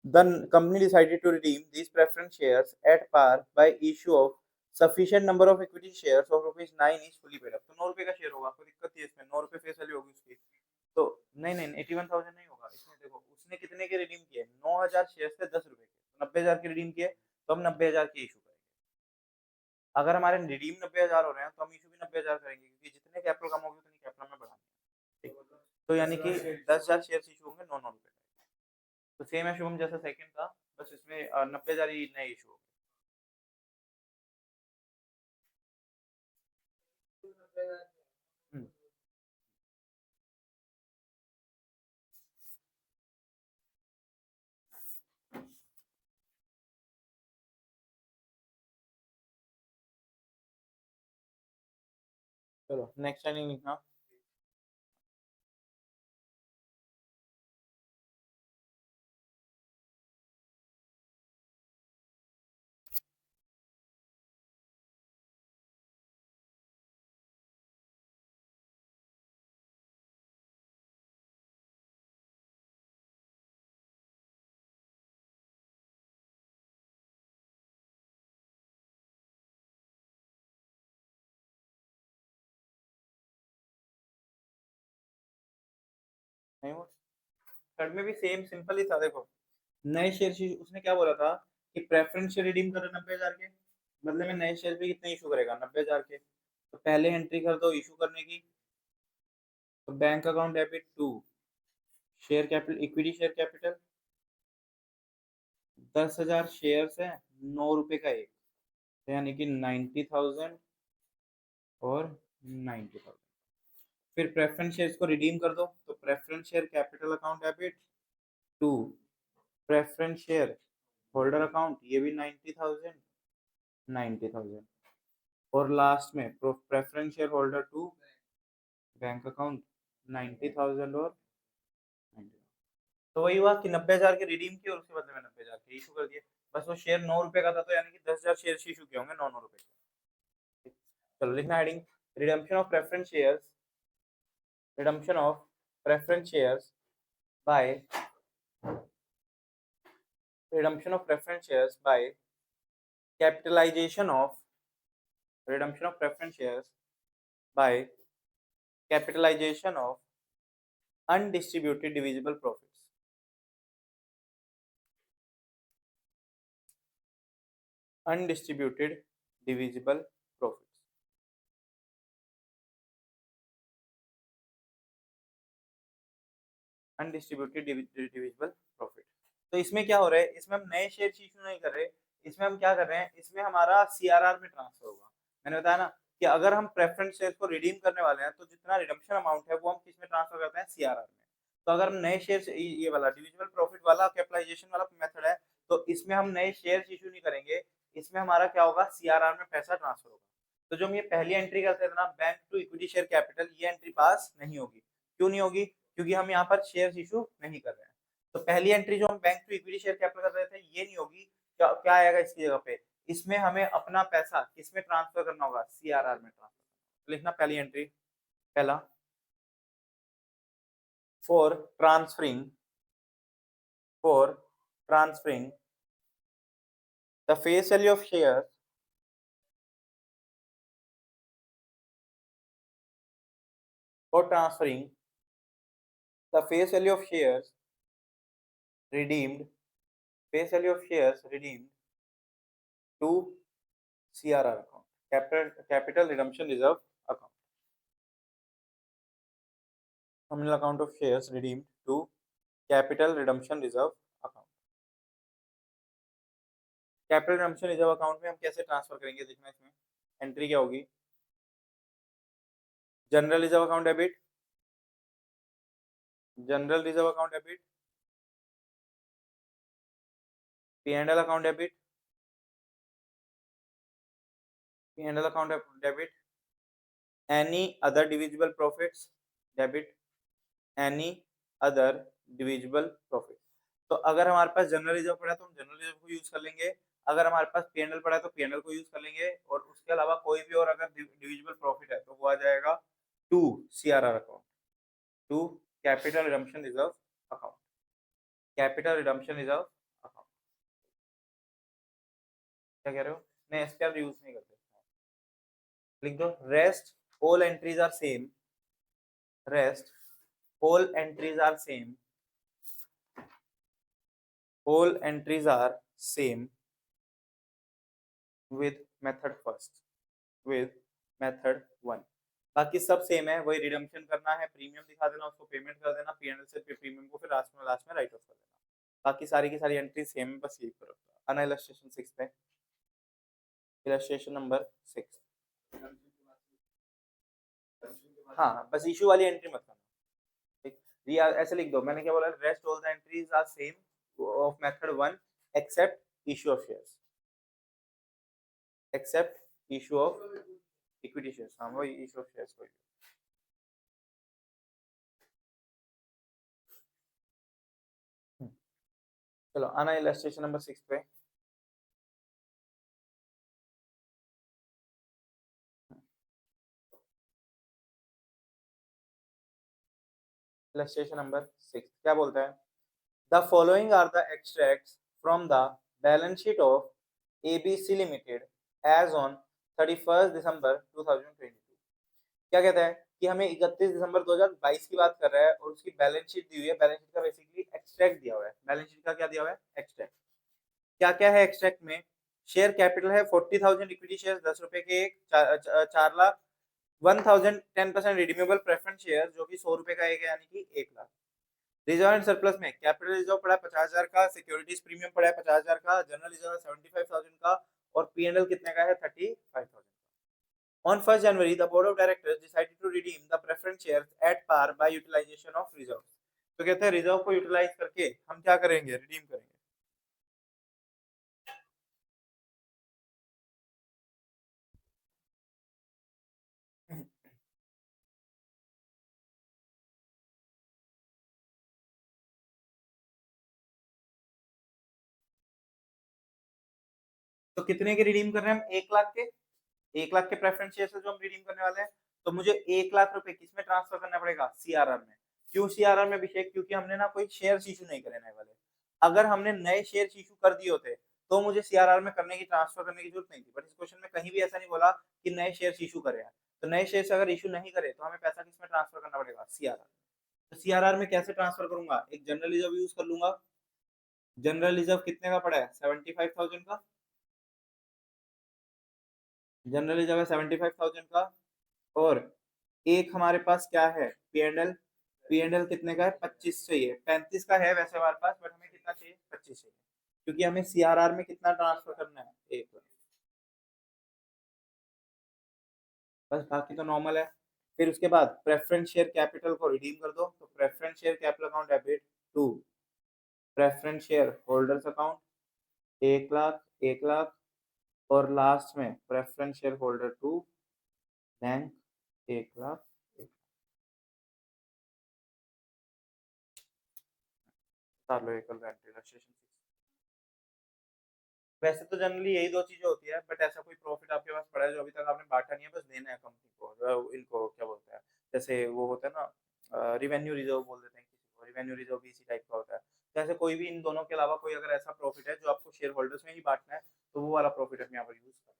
The company decided to redeem these preference shares at par by issue of sufficient number of equity shares of rupees 9 each fully paid up. तो 9 रुपए का share होगा, कोई दिक्कत नहीं है इसमें, 9 रुपए फेस वैल्यू होगी उसकी। तो नहीं नहीं 81,000 नहीं होगा इसमें। देखो उसने कितने के रिडीम किए, 9,000 शेयर थे 10 रुपए के, तो 90,000 के रिडीम किए, तो हम 90,000 के इशू करेंगे। अगर हमारे रिडीम 90,000 हो रहे हैं तो हम इशू भी 90,000 करेंगे, क्योंकि जितने कैपिटल कम होगी उतनी कैपिटल में बढ़ाएंगे। तो यानी कि 10,000 शेयर इशू होंगे 9 रुपए। तो सेम है शुभम जैसा सेकंड था, बस इसमें 90,000 ही नए इशू हो गए। चलो नेक्स्ट लाइन लिखना। नहीं वो थर्ड में भी सेम सिंपल ही था। देखो नए शेयर उसने क्या बोला था कि प्रेफरेंस शेयर रिडीम कर 90,000 के, बदले में नए शेयर पे कितने इशू करेगा, 90,000 के। तो पहले एंट्री कर दो इशू करने की। तो bank account debit to share capital, equity share capital 10,000 share है, 9 रुपए का एक, तो यानी कि 90,000 और 90,000। फिर प्रेफरेंस शेयर को रिडीम कर दो, तो preference share capital account debit to preference share holder account, ये भी 90,000 90,000। और लास्ट में preference share holder to bank account 90,000 और 90,000। तो वही हुआ कि 90,000 के रिडीम किए और उसके बदले में 90,000 के इशू कर दिए। बस वो शेयर 9 रुपए का था, तो यानी कि 10,000 शेयर इशू किए होंगे 9 रुपए के। चलो लिखना heading, redemption of preference shares, redemption of preference shares by, redemption of preference shares by capitalization of, redemption of preference shares by capitalization of undistributed divisible profits, undistributed divisible profits, undistributed divisible profit. तो इसमें क्या हो रहा है, इसमें हम नए share issue नहीं कर रहे, इसमें हम क्या कर रहे हैं, इसमें हमारा सीआरआर में ट्रांसफर होगा। मैंने बताया ना कि अगर हम प्रेफरेंस शेयर को रिडीम करने वाले हैं तो जितना रिडम्पशन अमाउंट है वो हम किस में ट्रांसफर करते हैं, सीआरआर में। तो अगर हम नए शेयर, ये वाला डिविजिबल प्रॉफिट वाला कैपिटलाइजेशन वाला मेथड है, तो इसमें हम नए शेयर इशू नहीं करेंगे, इसमें हमारा क्या होगा, सीआरआर में पैसा ट्रांसफर होगा। तो जो हम ये पहली एंट्री करते थे ना, bank to equity share capital, ये एंट्री पास नहीं होगी। क्यों नहीं होगी, क्योंकि हम यहाँ पर शेयर इशू नहीं कर रहे हैं। तो पहली एंट्री जो हम bank to equity share capital कर रहे थे ये नहीं होगी। क्या आएगा इसकी जगह पे, इसमें हमें अपना पैसा किसमें ट्रांसफर करना होगा, सीआरआर में ट्रांसफर। लिखना पहली एंट्री, पहला, for transferring, for transferring the face value of share, for transferring the face value of shares redeemed, face value of shares redeemed to CRR account, capital redemption reserve account, nominal account of shares redeemed to capital redemption reserve account। Capital redemption reserve account में हम कैसे transfer करेंगे, देखना इसमें entry क्या होगी, general reserve account debit, general reserve account debit, P&L account debit, P&L account debit, any other divisible profits debit, any other divisible profit. तो अगर हमारे पास जनरल रिजर्व पड़ा है तो हम जनरल रिजर्व को यूज कर लेंगे, अगर हमारे पास P&L पड़ा है तो P&L को यूज कर लेंगे, और उसके अलावा कोई भी और अगर डिविजिबल प्रॉफिट है तो वो आ जाएगा to CRR account, to capital redemption reserve account, capital redemption reserve account. क्या कह रहे हो? नहीं, एसपीआर यूज नहीं करते, लिख दो rest all entries are same, rest all entries are same, all entries are same with method first, with method 1। बाकी सब सेम है, वही रिडम्पशन करना है, प्रीमियम दिखा देना, उसको पेमेंट कर देना, P&L से प्रीमियम को फिर लास्ट में राइट ऑफ कर देना। बाकी सारी की सारी एंट्री सेम है, बस यही फर्क है। आना इलस्ट्रेशन 6 पे, इलस्ट्रेशन नंबर 6। हाँ, बस इशू वाली एंट्री मत करना, ठीक? ऐसे लिख दो, मैंने क्या बोला, rest all the entries are same of method 1 except issue of shares, except issue of equity shares. हाँ, वही इशू ऑफ शेयर्स को। चलो आना इलस्ट्रेशन नंबर 6 पे। इलस्ट्रेशन नंबर 6 क्या बोलता है? The following are the extracts from the balance sheet of ABC limited as on 31 December 2022। क्या कहता है कि हमें 31 दिसंबर 2022 की बात कर रहा है और उसकी बैलेंस शीट दी हुई है, बैलेंस शीट का बेसिकली एक्सट्रैक्ट दिया हुआ है। बैलेंस शीट का क्या दिया हुआ है? एक्सट्रैक्ट। क्या क्या है एक्सट्रैक्ट में? शेयर कैपिटल है 40,000 इक्विटी शेयर 10 रुपए के एक, 4 लाख, 1000 10% रिडीमेबल प्रेफरेंस शेयर जो कि 100 रुपए का एक है, यानी कि 1 लाख। रिजर्व एंड सरप्लस में कैपिटल रिजर्व पड़ा है 50,000 का, सिक्योरिटीज प्रीमियम पड़ा है 50,000 का, जनरल रिजर्व 75,000 का, और P&L कितने का है? 35,000। On 1st January, the board of directors decided to redeem the preference shares at par by utilization of reserves। तो कहते हैं रिजर्व को यूटिलाइज करके हम क्या करेंगे? रिडीम करेंगे। तो कितने के रिडीम कर रहे हैं हम? 1 लाख के, 1 लाख के प्रेफरेंस शेयर जो हम रिडीम करने वाले हैं। तो मुझे 1 लाख रुपए किसमें ट्रांसफर करना पड़ेगा? CRR में। क्यों CRR में अभिषेक? क्योंकि हमने ना कोई शेयर इशू नहीं करे नए वाले। अगर हमने नए शेयर इशू कर दिए होते तो मुझे CRR में करने की, ट्रांसफर करने की जरूरत नहीं थी। बट इस क्वेश्चन में कहीं भी ऐसा नहीं बोला कि नए शेयर इशू करे हैं। तो नए शेयर अगर इशू नहीं करे तो हमें पैसा किसमें ट्रांसफर करना पड़ेगा? CRR। तो CRR में कैसे ट्रांसफर करूंगा? एक जनरल रिजर्व यूज कर लूंगा। जनरल रिजर्व कितने का पड़ा है? 75,000 का। जनरल रिजर्व है 75,000 का, और एक हमारे पास क्या है? P&L। P&L कितने का है? 25 चाहिए, 35 का है वैसे हमारे पास, बट हमें कितना चाहिए? 25 चाहिए, क्योंकि हमें CRR में कितना ट्रांसफर करना है? एक। बस बाकी तो नॉर्मल है। फिर उसके बाद प्रेफरेंस शेयर कैपिटल को रिडीम कर दो, तो preference share capital account debit to preference share holders account 1 lakh, 1 lakh, और लास्ट में preference share holder to bank 1 lakh. वैसे तो जनरली यही दो चीजें होती है, बट ऐसा कोई प्रॉफिट आपके पास पड़ा है जो अभी तक आपने बांटा नहीं है, बस देना है कंपनी को, इनको क्या बोलते हैं, जैसे वो होता है ना, रिवेन्यू रिजर्व बोल देते हैं किसी को, रिवेन्यू रिजर्व भी इसी टाइप का होता है। तो ऐसे कोई भी इन दोनों के अलावा कोई अगर ऐसा प्रॉफिट है जो आपको शेयर होल्डर्स में ही बांटना है, तो वो वाला प्रॉफिट हम यहाँ पर यूज करें।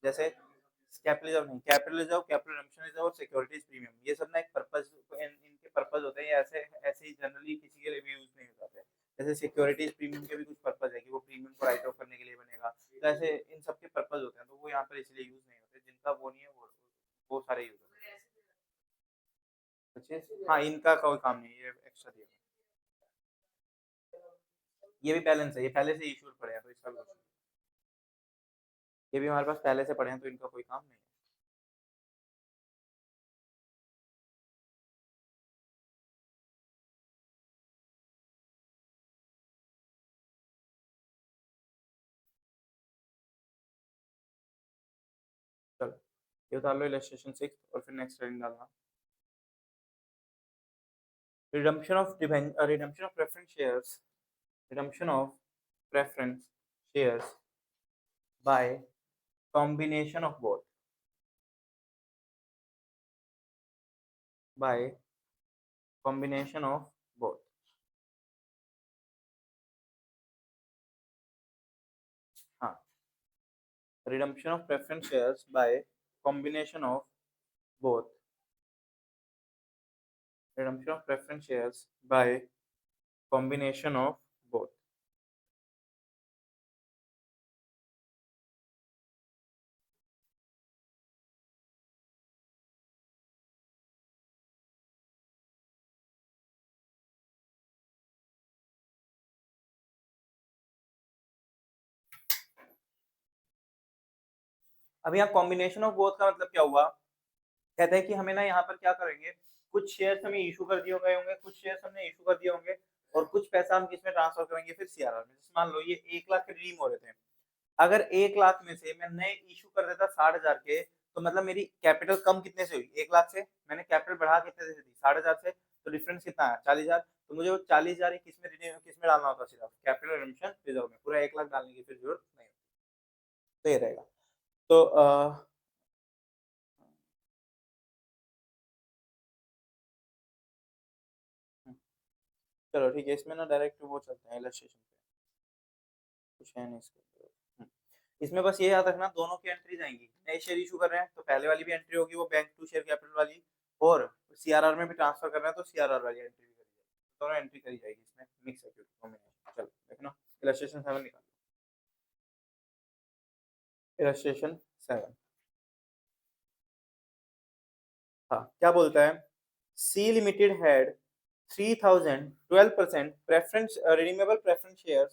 जैसे कैपिटल रिजर्व नहीं, capital reserve, capital redemption reserve और सिक्योरिटीज प्रीमियम, ये सब ना एक पर्पस, इनके पर्पस होते हैं, ऐसे ऐसे ही जनरली किसी के लिए भी यूज नहीं हो जाते। जैसे सिक्योरिटीज प्रीमियम के भी कुछ पर्पस है कि वो प्रीमियम को राइट ऑफ करने के लिए बनेगा, तो ऐसे इन सब के पर्पस होते हैं, तो वो यहाँ पर इसलिए यूज नहीं होते। जिनका वो नहीं है वो सारे यूज होते हैं। अच्छा, हाँ, इनका कोई काम नहीं है, ये एक्स्ट्रा दिया। ये भी बैलेंस है, ये पहले से इशू पड़े हैं, तो इसका भी कुछ नहीं। ये भी हमारे पास पहले से पड़े हैं, तो इनका कोई काम नहीं है। चलो ये उतार लो इलस्ट्रेशन 6 और फिर नेक्स्ट हेडिंग डालना। redemption of preference shares, redemption of preference shares by combination of both, by combination of both। हाँ, redemption of preference shares by combination of both, redemption of preference shares by combination of both। अब यहाँ combination of both का मतलब क्या हुआ? कहते हैं कि हमें ना यहाँ पर क्या करेंगे, कुछ शेयर्स हमें इशू कर दिए गए होंगे, कुछ शेयर्स हमने इशू कर दिए होंगे और कुछ पैसा हम किसमें ट्रांसफर करेंगे फिर सीआरआर में। जैसे मान लो ये 1 लाख के रिडीम हो रहे थे, अगर 1 लाख में से मैं नए इशू कर देता 60,000 के, तो मतलब मेरी कैपिटल कम कितने से हुई? 1 लाख से। मैंने कैपिटल बढ़ा कितने से दी? 60,000 से। तो डिफरेंस कितना है? 40,000। तो मुझे वो 40,000 ही किसमें डालना होता? सिर्फ कैपिटल रिडम्पशन रिजर्व में। पूरा 1 लाख डालने की फिर जरूरत नहीं होती। तो ये रहेगा। तो चलो ठीक है, इसमें ना डायरेक्ट वो चलते हैं इलस्ट्रेशन पे, कुछ है नहीं इसके अंदर। इसमें बस ये याद रखना दोनों की एंट्री जाएंगी। नए शेयर इशू कर रहे हैं तो पहले वाली भी एंट्री होगी वो बैंक टू शेयर कैपिटल वाली, और सीआरआर में भी ट्रांसफर कर रहे हैं तो सीआरआर वाली एंट्री भी करी जाएगी। दोनों एंट्री करी जाएगी इसमें, मिक्स सिक्योरिटी कॉम्बिनेशन। चलो देखना इलस्ट्रेशन 7 निकालो। इलस्ट्रेशन 7, हाँ क्या बोलता है? C limited had 3000 12% preference redeemable preference shares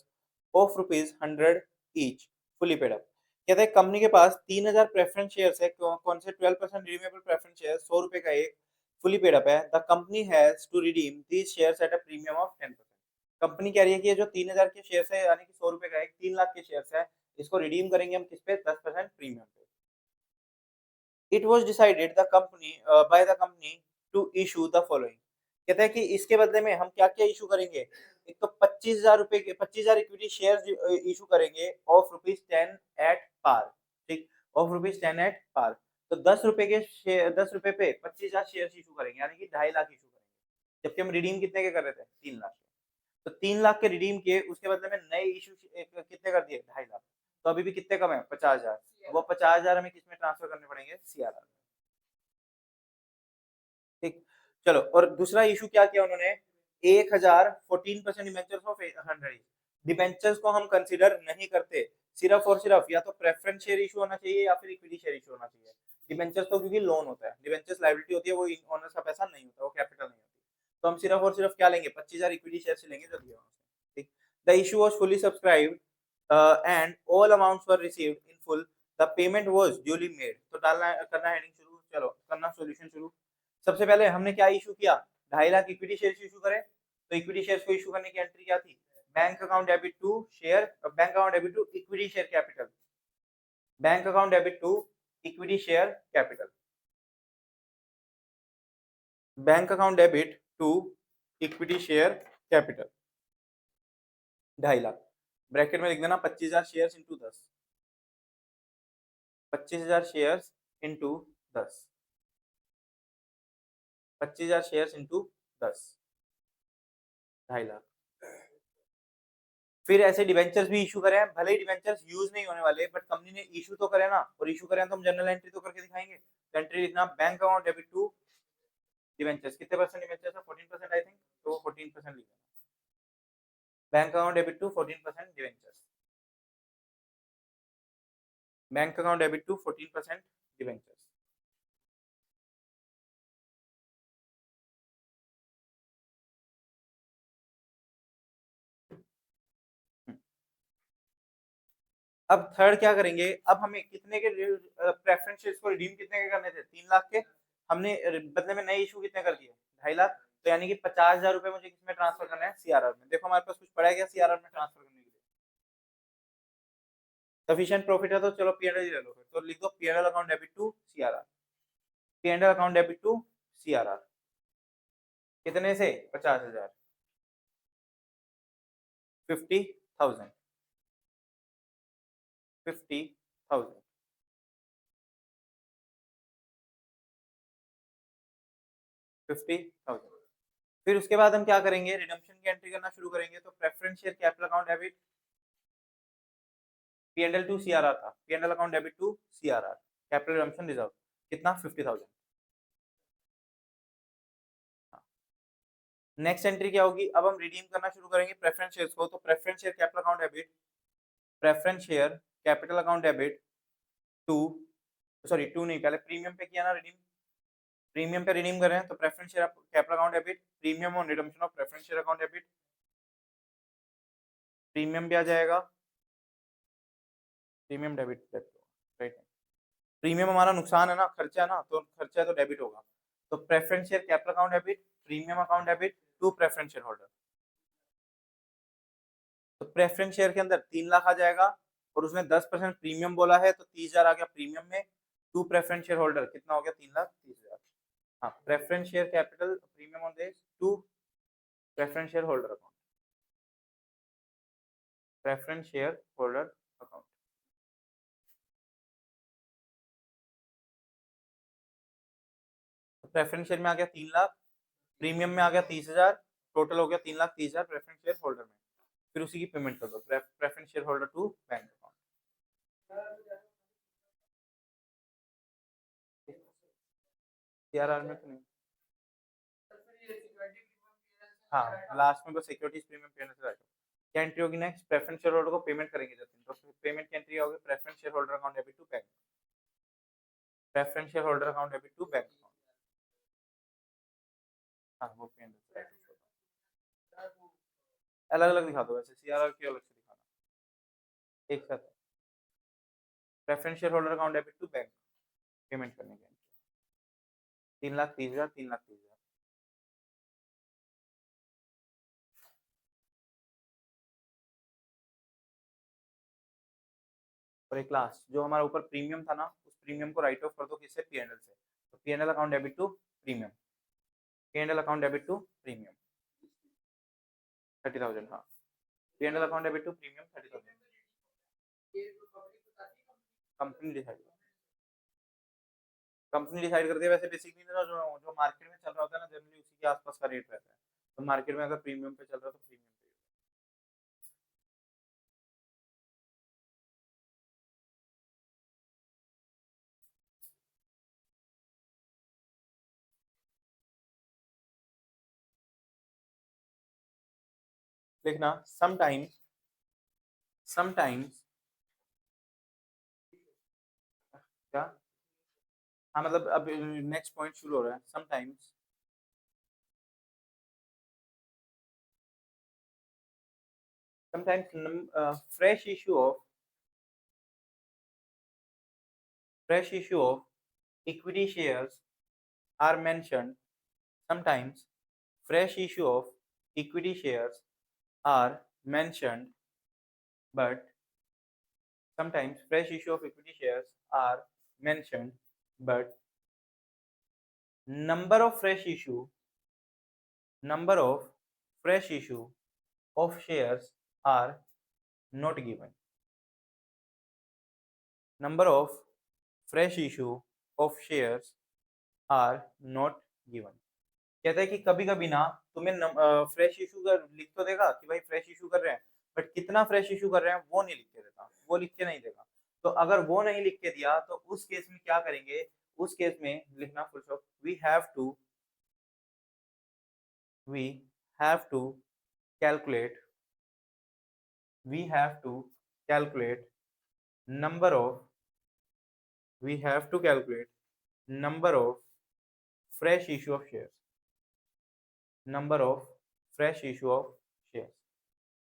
of ₹100 each fully paid up। कहता है कंपनी के पास 3000 प्रेफरेंस शेयर्स है। कौन से? 12% रिडीमेबल प्रेफरेंस शेयर, 100 रुपए का एक, फुली पेड अप है। The company has to redeem these shares at a premium of 10%। Company कह रही है कि ये जो 3000 के शेयर्स है यानी कि 100 रुपए का एक, 3 लाख के शेयर्स है, इसको रिडीम करेंगे हम किस पे? 10% प्रीमियम पे। It was decided the company by the company to issue the following. कहता है कि इसके बदले में हम क्या-क्या इशू करेंगे? एक तो 25,000 रुपए के 25,000 इक्विटी शेयर्स इशू करेंगे ऑफ रुपीस 10 एट पार। ठीक? Of rupees 10 at par. तो 10 रुपए के शेयर 10 रुपए पे 25,000 शेयर्स इशू करेंगे यानी कि 2.5 लाख इशू करेंगे। जबकि हम रिडीम कितने के कर रहे थे? 3 लाख के। तो 3 लाख के रिडीम किए, उसके बदले में नए इशू कितने कर दिए? 2.5 लाख। तो अभी भी कितने कम है? 50,000। वो 50,000 हमें किसमें ट्रांसफर करने पड़ेंगे? सीआरआर में। ठीक, चलो और दूसरा इशू क्या किया उन्होंने? 1000 14% डिबेंचर्स ऑफ 100। डिबेंचर्स को हम कंसीडर नहीं करते, सिर्फ और सिर्फ या तो प्रेफरेंस शेयर इशू होना चाहिए या फिर इक्विटी शेयर इशू होना चाहिए। डिबेंचर्स तो क्योंकि लोन होता है, डिबेंचर्स लायबिलिटी होती है, वो ओनर्स का पैसा नहीं होता, वो कैपिटल नहीं होती। तो हम सिर्फ और सिर्फ क्या लेंगे? 25,000 इक्विटी शेयर से लेंगे जो दिया हुआ है। ठीक, the issue was fully subscribed and all amounts were received in full, the payment was duly made. तो डालना करना हेडिंग शुरू, चलो करना सॉल्यूशन शुरू। सबसे पहले हमने क्या इशू किया? 2.5 लाख इक्विटी शेयर्स इशू करे। तो इक्विटी शेयर्स को इशू करने की एंट्री क्या थी? Bank account debit to share, bank account debit to equity share capital, bank account debit to equity share capital, bank account debit to equity share capital 2.5 lakh. Bracket में लिख देना 25,000 shares into 10, 25,000 shares into 10, 25,000 shares into 10, 2.5 lakh. फिर ऐसे debentures भी issue करे हैं, भले ही debentures use नहीं होने वाले, बट कंपनी ने इशू तो करे ना, और इशू करे तो हम जनरल एंट्री तो करके दिखाएंगे। तो एंट्री लिखना bank account debit to debentures, कितने परसेंट डिबेंचर्स है? 14% आई थिंक, तो 14% लिखना, bank account debit to 14% debentures, bank account debit to 14% debentures. अब थर्ड क्या करेंगे? अब हमें कितने के प्रेफरेंस शेयर्स को रिडीम कितने के करने थे? 3 लाख के। हमने बदले में नए इशू कितने कर दिए? 2.5 लाख। तो यानी कि 50,000 रुपए मुझे किसमें ट्रांसफर करना है? सीआरआर में। देखो हमारे पास कुछ पड़ा है क्या सीआरआर में ट्रांसफर करने के लिए? सफिशिएंट प्रॉफिट है तो चलो P&L ही ले लो, फिर तो लिख दो P&L account debit to CRR, P&L account debit to CRR कितने से 50,000, 50,000, 50,000, 50,000। फिर उसके बाद हम क्या करेंगे, रिडम्पशन की एंट्री करना शुरू करेंगे। तो preference share capital account debit P&L to CRR था, P&L account debit to CRR capital redemption reserve कितना 50,000। नेक्स्ट एंट्री क्या होगी, अब हम रिडीम करना शुरू करेंगे प्रेफरेंस शेयर्स को। तो preference share capital account debit, preference share capital account debit to, sorry to नहीं, पहले प्रीमियम पे किया ना रिडीम, प्रीमियम पे रिडीम कर रहे हैं। तो preference share capital account debit premium on redemption of preference share account debit, premium भी आ जाएगा, प्रीमियम डेबिट राइट। प्रीमियम हमारा नुकसान है ना, खर्चा है ना, तो खर्चा है तो डेबिट होगा। तो preference share capital account debit premium account debit to preference share holder. तो प्रेफरेंस शेयर के अंदर 3 लाख आ जाएगा और उसने 10% प्रीमियम बोला है तो 30,000 आ गया प्रीमियम में, टू प्रेफरेंस शेयर होल्डर कितना हो गया 3,30,000। हाँ, preference share capital premium on this to preference share holder account, preference share holder account. Preference share में आ गया 3 लाख, प्रीमियम में आ गया 30,000, टोटल हो गया 3,30,000 प्रेफरेंस शेयर होल्डर में। फिर उसी की पेमेंट कर दो preference share holder to bank account. CRR में तो नहीं, हाँ लास्ट में बस सिक्योरिटीज प्रीमियम पेमेंट से क्या एंट्री होगी नेक्स्ट, प्रेफरेंस शेयर होल्डर को पेमेंट करेंगे जब, तो पेमेंट की एंट्री होगी preference share holder account debit to bank, preference share holder account debit to bank account. हाँ वो पेमेंट अलग अलग दिखा दो, वैसे CRR की अलग से दिखाना, एक साथ preference share holder account debit to bank payment करने के 3,30,000, 3,30,000। और एक लास्ट जो हमारा ऊपर प्रीमियम था ना, उस प्रीमियम को राइट ऑफ कर दो किससे, P&L से। तो P&L account debit to premium, P&L account debit to premium 30,000। हाँ, P&L account debit to premium 30,000। Company decide करती है वैसे बेसिकली ना, जो जो मार्केट में चल रहा होता है ना जनरली उसी के आसपास का रेट रहता है। तो मार्केट में अगर प्रीमियम पे चल रहा है तो प्रीमियम पे लिखना। समटाइम्स, समटाइम्स क्या, हाँ मतलब अब नेक्स्ट पॉइंट शुरू हो रहा है। Sometimes, sometimes fresh issue of, fresh issue of equity shares are mentioned. Sometimes fresh issue of equity shares are mentioned, but sometimes fresh issue of equity shares are mentioned, but number of fresh issue, number of fresh issue of shares are not given. Number of fresh issue of shares are not given. कहता है कि कभी कभी ना तुम्हें fresh issue कर लिख तो देगा कि भाई फ्रेश इशू कर रहे हैं, बट कितना फ्रेश इशू कर रहे हैं वो नहीं लिख के देता, वो लिख के नहीं देगा। तो अगर वो नहीं लिख के दिया तो उस केस में क्या करेंगे, उस केस में लिखना full stop, we have to calculate, we have to calculate number of, we have to calculate number of fresh issue of shares, number of fresh issue of shares,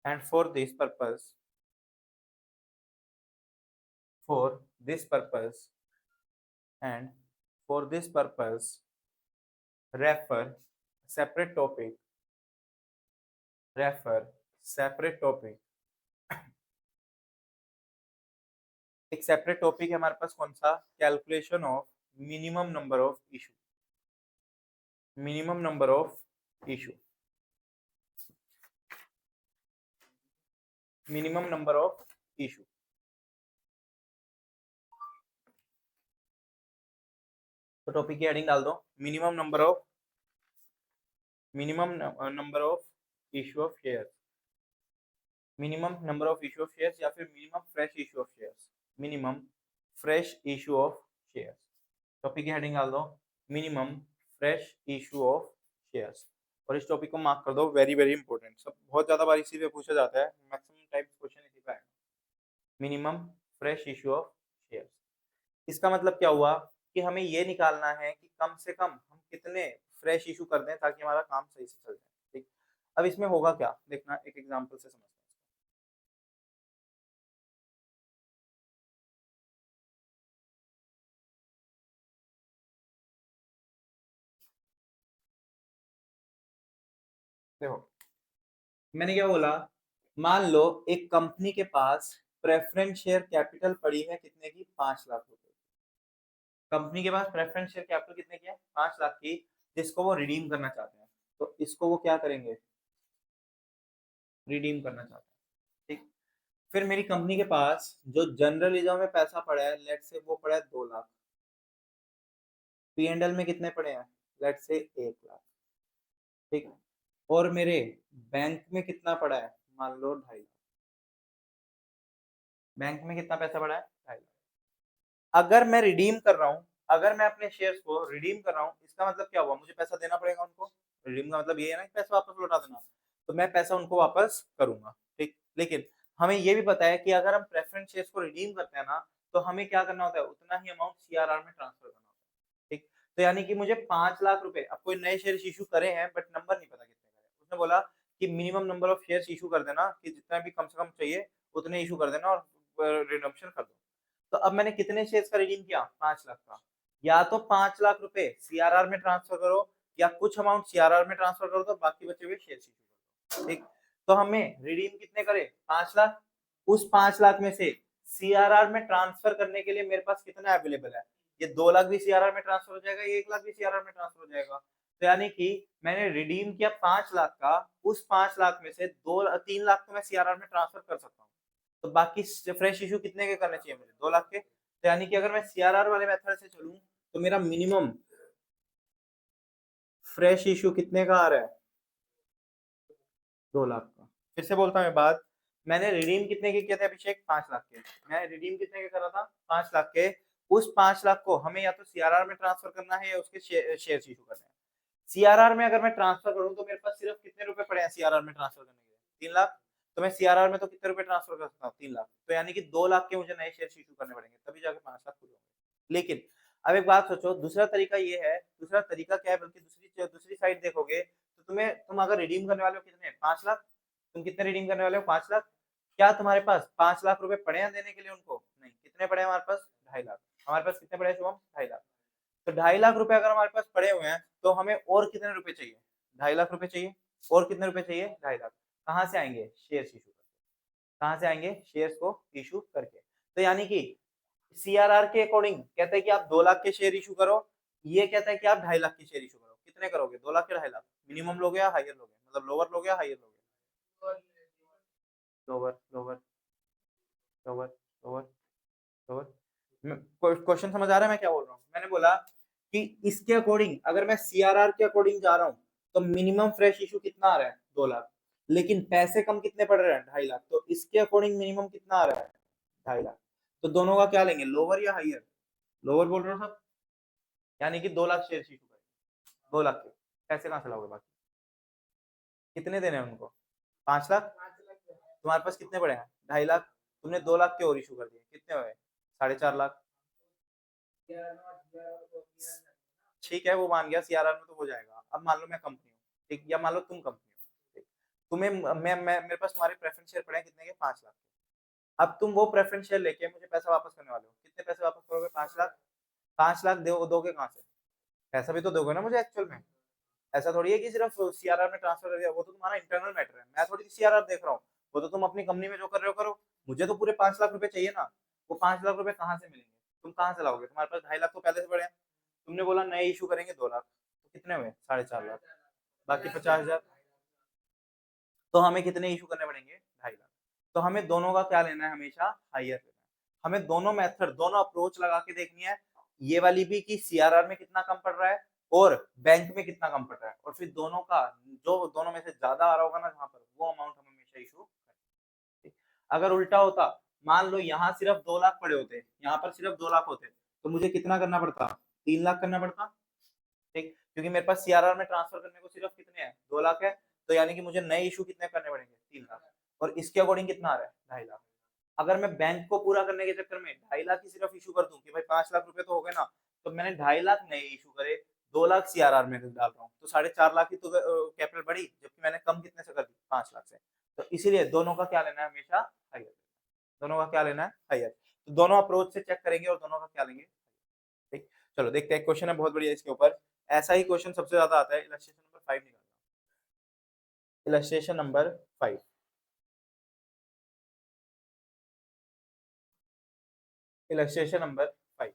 and for this purpose, for this purpose, and for this purpose refer separate topic, refer separate topic एक separate topic है हमारे पास, कौन सा? Calculation of minimum number of issue. Minimum number of issue, minimum number of issue. तो topic की heading डाल दो, minimum number of issue of share, minimum number of issue of shares, या फिर minimum fresh issue of shares, minimum fresh issue of shares. Topic की heading डाल दो, minimum fresh issue of shares. और इस टॉपिक को मार्क कर दो, वेरी वेरी इंपॉर्टेंट। सब बहुत ज्यादा बार इसी पे पूछा जाता है, मैक्सिमम टाइप क्वेश्चन इसी पे है। Minimum fresh issue of shares, इसका मतलब क्या हुआ कि हमें ये निकालना है कि कम से कम हम कितने फ्रेश इशू कर दें ताकि हमारा काम सही से चल जाए। ठीक, अब इसमें होगा क्या, देखना एक एग्जांपल से समझते हैं। देखो, मैंने क्या बोला, मान लो एक कंपनी के पास प्रेफरेंस शेयर कैपिटल पड़ी है कितने की, 5 लाख रुपए। कंपनी के पास प्रेफरेंस शेयर कैपिटल कितने की है, 5 लाख की, जिसको वो रिडीम करना चाहते हैं। तो इसको वो क्या करेंगे, रिडीम करना चाहते हैं। ठीक, फिर मेरी कंपनी के पास जो जनरलिज्म में पैसा पड़ा है, लेट से वो पड़ा है 2 लाख। P&L में कितने पड़े हैं, लेट से 1 लाख। ठीक, और मेरे बैंक में कितना पड़ा है, मान लो 2.5 लाख। बैंक में कितना पैसा पड़ा है, 2.5 लाख। अगर मैं रिडीम कर रहा हूँ, अगर मैं अपने शेयर्स को रिडीम कर रहा हूँ, इसका मतलब क्या हुआ, मुझे पैसा देना पड़ेगा उनको। रिडीम का मतलब ये है ना कि पैसा वापस लौटा देना, तो मैं पैसा उनको वापस करूंगा। ठीक, लेकिन हमें ये भी पता है कि अगर हम प्रेफरेंस शेयर्स को रिडीम करते हैं ना, तो हमें क्या करना होता है, उतना ही अमाउंट सीआरआर में ट्रांसफर करना होता है। ठीक, तो यानी कि मुझे 5 लाख रुपए, अब कोई नए शेयर इशू करे हैं बट नंबर नहीं पता कितने करे, उसने बोला कि minimum number of shares issue कर देना, कि जितना भी कम से कम चाहिए उतने इशू कर देना और रिडम्पशन कर दो। तो अब मैंने कितने शेयर्स का रिडीम किया, 5 लाख का। या तो 5 लाख रुपए सीआरआर में ट्रांसफर करो, या कुछ अमाउंट सीआरआर में ट्रांसफर करो, तो बाकी बचे हुए शेयर इशू करो। ठीक, तो हमें रिडीम कितने करे, 5 लाख। उस 5 लाख में से सीआरआर में ट्रांसफर करने के लिए मेरे पास कितना अवेलेबल है, ये 2 लाख भी सीआरआर में ट्रांसफर हो जाएगा, ये 1 लाख भी सीआरआर में ट्रांसफर हो जाएगा। तो यानी कि मैंने रिडीम किया 5 लाख का, उस 5 लाख में से 3 लाख तो मैं सीआरआर में ट्रांसफर कर सकता हूँ। तो बाकी फ्रेश इशू कितने के करने चाहिए मुझे, 2 लाख के। तो यानी कि अगर मैं सीआरआर वाले मेथड से चलूं, तो मेरा मिनिमम फ्रेश इशू कितने का आ रहा है, 2 लाख का। फिर से बोलता हूँ बात, मैंने रिडीम कितने के किए थे अभिषेक, 5 लाख के। मैं रिडीम कितने के कर रहा था, 5 लाख के। उस 5 लाख को हमें या तो सीआरआर में ट्रांसफर करना है, या उसके शेयर इशू करना है। सीआरआर में अगर मैं ट्रांसफर करूं, तो मेरे पास सिर्फ कितने रुपए पड़े हैं सीआरआर में ट्रांसफर करने के लिए, 3 लाख। तो मैं सीआरआर में तो कितने रुपए ट्रांसफर कर सकता हूँ, 3 लाख। तो यानी कि 2 लाख के मुझे नए शेयर इशू करने पड़ेंगे, तभी जाके 5 लाख पूरे होंगे। लेकिन अब एक बात सोचो, दूसरा तरीका ये है, दूसरा तरीका क्या है, बल्कि दूसरी दूसरी साइड देखोगे, तो तुम अगर रिडीम करने वाले हो कितने, 5 लाख। तुम कितने रिडीम करने वाले हो, 5 लाख। क्या तुम्हारे पास 5 लाख रुपए पड़े हैं देने के लिए उनको, नहीं। कितने पड़े हैं हमारे पास, 2.5 लाख। हमारे पास कितने पड़े हैं शुभम, 2.5 लाख। तो 2.5 लाख रुपए अगर हमारे पास पड़े हुए हैं, तो हमें और कितने रुपए चाहिए, 2.5 लाख रुपए चाहिए। और कितने रुपए चाहिए, 2.5 लाख। कहाँ से आएंगे, शेयर इशू करके। कहाँ से आएंगे, शेयर्स को इशू करके। तो यानी कि सीआरआर के अकॉर्डिंग कहते हैं कि आप 2 लाख के शेयर इशू करो, ये कहता है कि आप 2.5 लाख के शेयर इशू करो। कितने करोगे, 2 लाख के 2.5 लाख। मिनिमम लोगे या हायर लोगे, मतलब लोअर लोगे या हायर लोगे, lower lower lower lower lower. Question समझ आ रहा है मैं क्या बोल रहा हूँ, मैंने बोला कि इसके अकॉर्डिंग अगर मैं सीआरआर के अकॉर्डिंग जा रहा हूँ, तो मिनिमम फ्रेश इशू कितना आ रहा है, 2 लाख। लेकिन पैसे कम कितने पड़ रहे हैं, 2.5 लाख। तो इसके अकॉर्डिंग मिनिमम कितना आ रहा है, 2.5 लाख। तो दोनों का क्या लेंगे, लोअर या हाइयर, लोअर बोल रहे हो सब। यानी कि 2 लाख शेयर इशू करें, 2 लाख के पैसे कहाँ से लाओगे बाकी, कितने देने हैं उनको, 5 लाख। तुम्हारे पास कितने पड़े हैं, 2.5 लाख। तुमने 2 लाख के और इशू कर दिए, कितने हुए, 4.5 लाख। ठीक है, वो मान गया, सीआरआर में तो हो जाएगा। अब मान लो मैं कंपनी हूँ, ठीक, या मान लो तुम कंपनी हो, ठीक। तुम्हें मैं मेरे पास तुम्हारे प्रेफरेंस शेयर पड़े हैं कितने के, 5 लाख। अब तुम वो प्रेफरेंस शेयर लेके मुझे पैसा वापस करने वाले हो, कितने पैसे वापस करोगे, 5 लाख। 5 लाख दोगे कहाँ से, पैसा भी तो दोगे ना मुझे एक्चुअल में। ऐसा थोड़ी है कि सिर्फ सीआरआर में ट्रांसफर कर दिया, वो तो तुम्हारा इंटरनल मैटर है, मैं थोड़ी सीआरआर देख रहा हूँ। वो तो तुम अपनी कंपनी में जो कर रहे हो करो, मुझे तो पूरे 5 लाख रुपए चाहिए ना। वो 5 लाख रुपए कहाँ से मिलेंगे? तुम कहाँ से लाओगे? तुम्हारे पास 2.5 लाख तो पहले से पड़े हैं। तुमने बोला नए इशू करेंगे 2 लाख, तो कितने हुए? 4.5 लाख, बाकी 50,000। तो हमें कितने इशू करने पड़ेंगे? 2.5 लाख। तो हमें दोनों का क्या लेना है? हमेशा हायर लेना है। हमें दोनों मेथड, दोनों अप्रोच लगा के देखनी है, ये वाली भी कि सीआरआर में कितना कम पड़ रहा है और बैंक में कितना कम पड़ रहा है, और फिर दोनों का जो दोनों में से ज्यादा आ रहा होगा ना जहां पर, वो अमाउंट हम हमेशा इशू करेंगे। अगर उल्टा होता, मान लो यहाँ सिर्फ 2 लाख पड़े होते, यहाँ पर सिर्फ 2 लाख होते, तो मुझे कितना करना पड़ता? 3 लाख करना पड़ता। ठीक, क्योंकि मेरे पास सीआरआर में ट्रांसफर करने को सिर्फ कितने हैं? 2 लाख है। तो यानी कि मुझे नए इशू कितने करने पड़ेंगे? 3 लाख। और इसके अकॉर्डिंग कितना आ रहा है? 2.5 लाख। अगर मैं बैंक को पूरा करने के चक्कर में 2.5 लाख ही सिर्फ इशू कर दूं कि भाई 5 लाख रुपए तो हो गए ना, तो मैंने 2.5 लाख नए इशू करे, 2 लाख सीआरआर में डाल रहा हूँ, तो 4.5 लाख की तो कैपिटल बढ़ी, जबकि मैंने कम कितने से कर दी? 5 लाख से। तो इसीलिए दोनों का क्या लेना है? हमेशा हायर। दोनों का क्या लेना है? हायर। तो दोनों अप्रोच से चेक करेंगे और दोनों का क्या लेंगे? ठीक, चलो देखते हैं। क्वेश्चन है बहुत बढ़िया इसके ऊपर। ऐसा ही क्वेश्चन सबसे ज्यादा आता है। इलस्ट्रेशन नंबर 5 निकालना। Illustration number 5। Illustration number 5।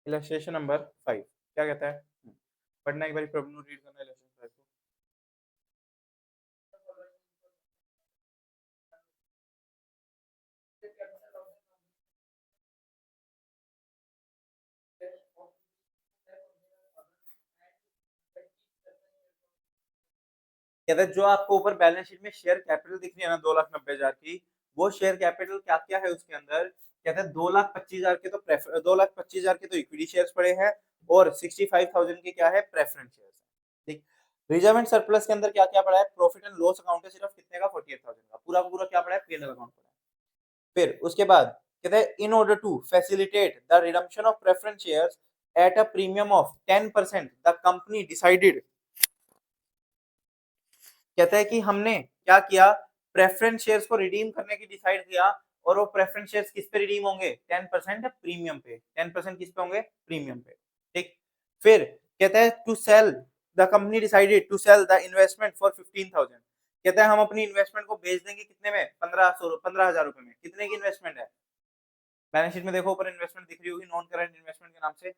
Illustration number 5 क्या कहता है? पढ़ना एक बार, प्रॉब्लम रीड करना इलस्ट्रेशन 5 को। कहता है जो आपको ऊपर बैलेंस शीट में शेयर कैपिटल दिख रही है ना 2,90,000 की, वो शेयर कैपिटल क्या क्या है उसके अंदर? कहता है 2,25,000 के तो 2,25,000 के तो इक्विटी शेयर्स पड़े हैं, और 65,000 के क्या है? Preference shares. ठीक, रिजर्व एंड सरप्लस के अंदर क्या क्या पड़ा है? प्रॉफिट एंड लॉस अकाउंट है सिर्फ कितने का? 48,000 का। पूरा का पूरा क्या पड़ा है? पीएनएल अकाउंट पड़ा है। फिर उसके बाद कहते हैं in order to facilitate the redemption of preference shares at a premium of 10%, the company decided. कहता है कि हमने क्या किया? प्रेफरेंस शेयर्स को रिडीम करने की डिसाइड किया, और वो प्रेफरेंस शेयर्स किस पे रिडीम होंगे? 10% प्रीमियम पे। 10% किस पे होंगे? प्रीमियम पे। ठीक, फिर कहता है to sell, the company decided to sell the investment for 15,000। कहता है हम अपनी इन्वेस्टमेंट को बेच देंगे कितने में? 15,000 रुपए में। कितने की इन्वेस्टमेंट है? बैलेंस शीट में देखो ऊपर इन्वेस्टमेंट दिख रही होगी नॉन करंट इन्वेस्टमेंट के नाम से।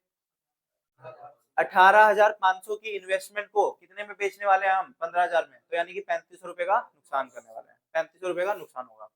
18,500 की इन्वेस्टमेंट को कितने में बेचने वाले हैं हम? 15,000 में। तो यानी कि 3500 रुपए का नुकसान करने वाले हैं। 3500 रुपए का नुकसान होगा।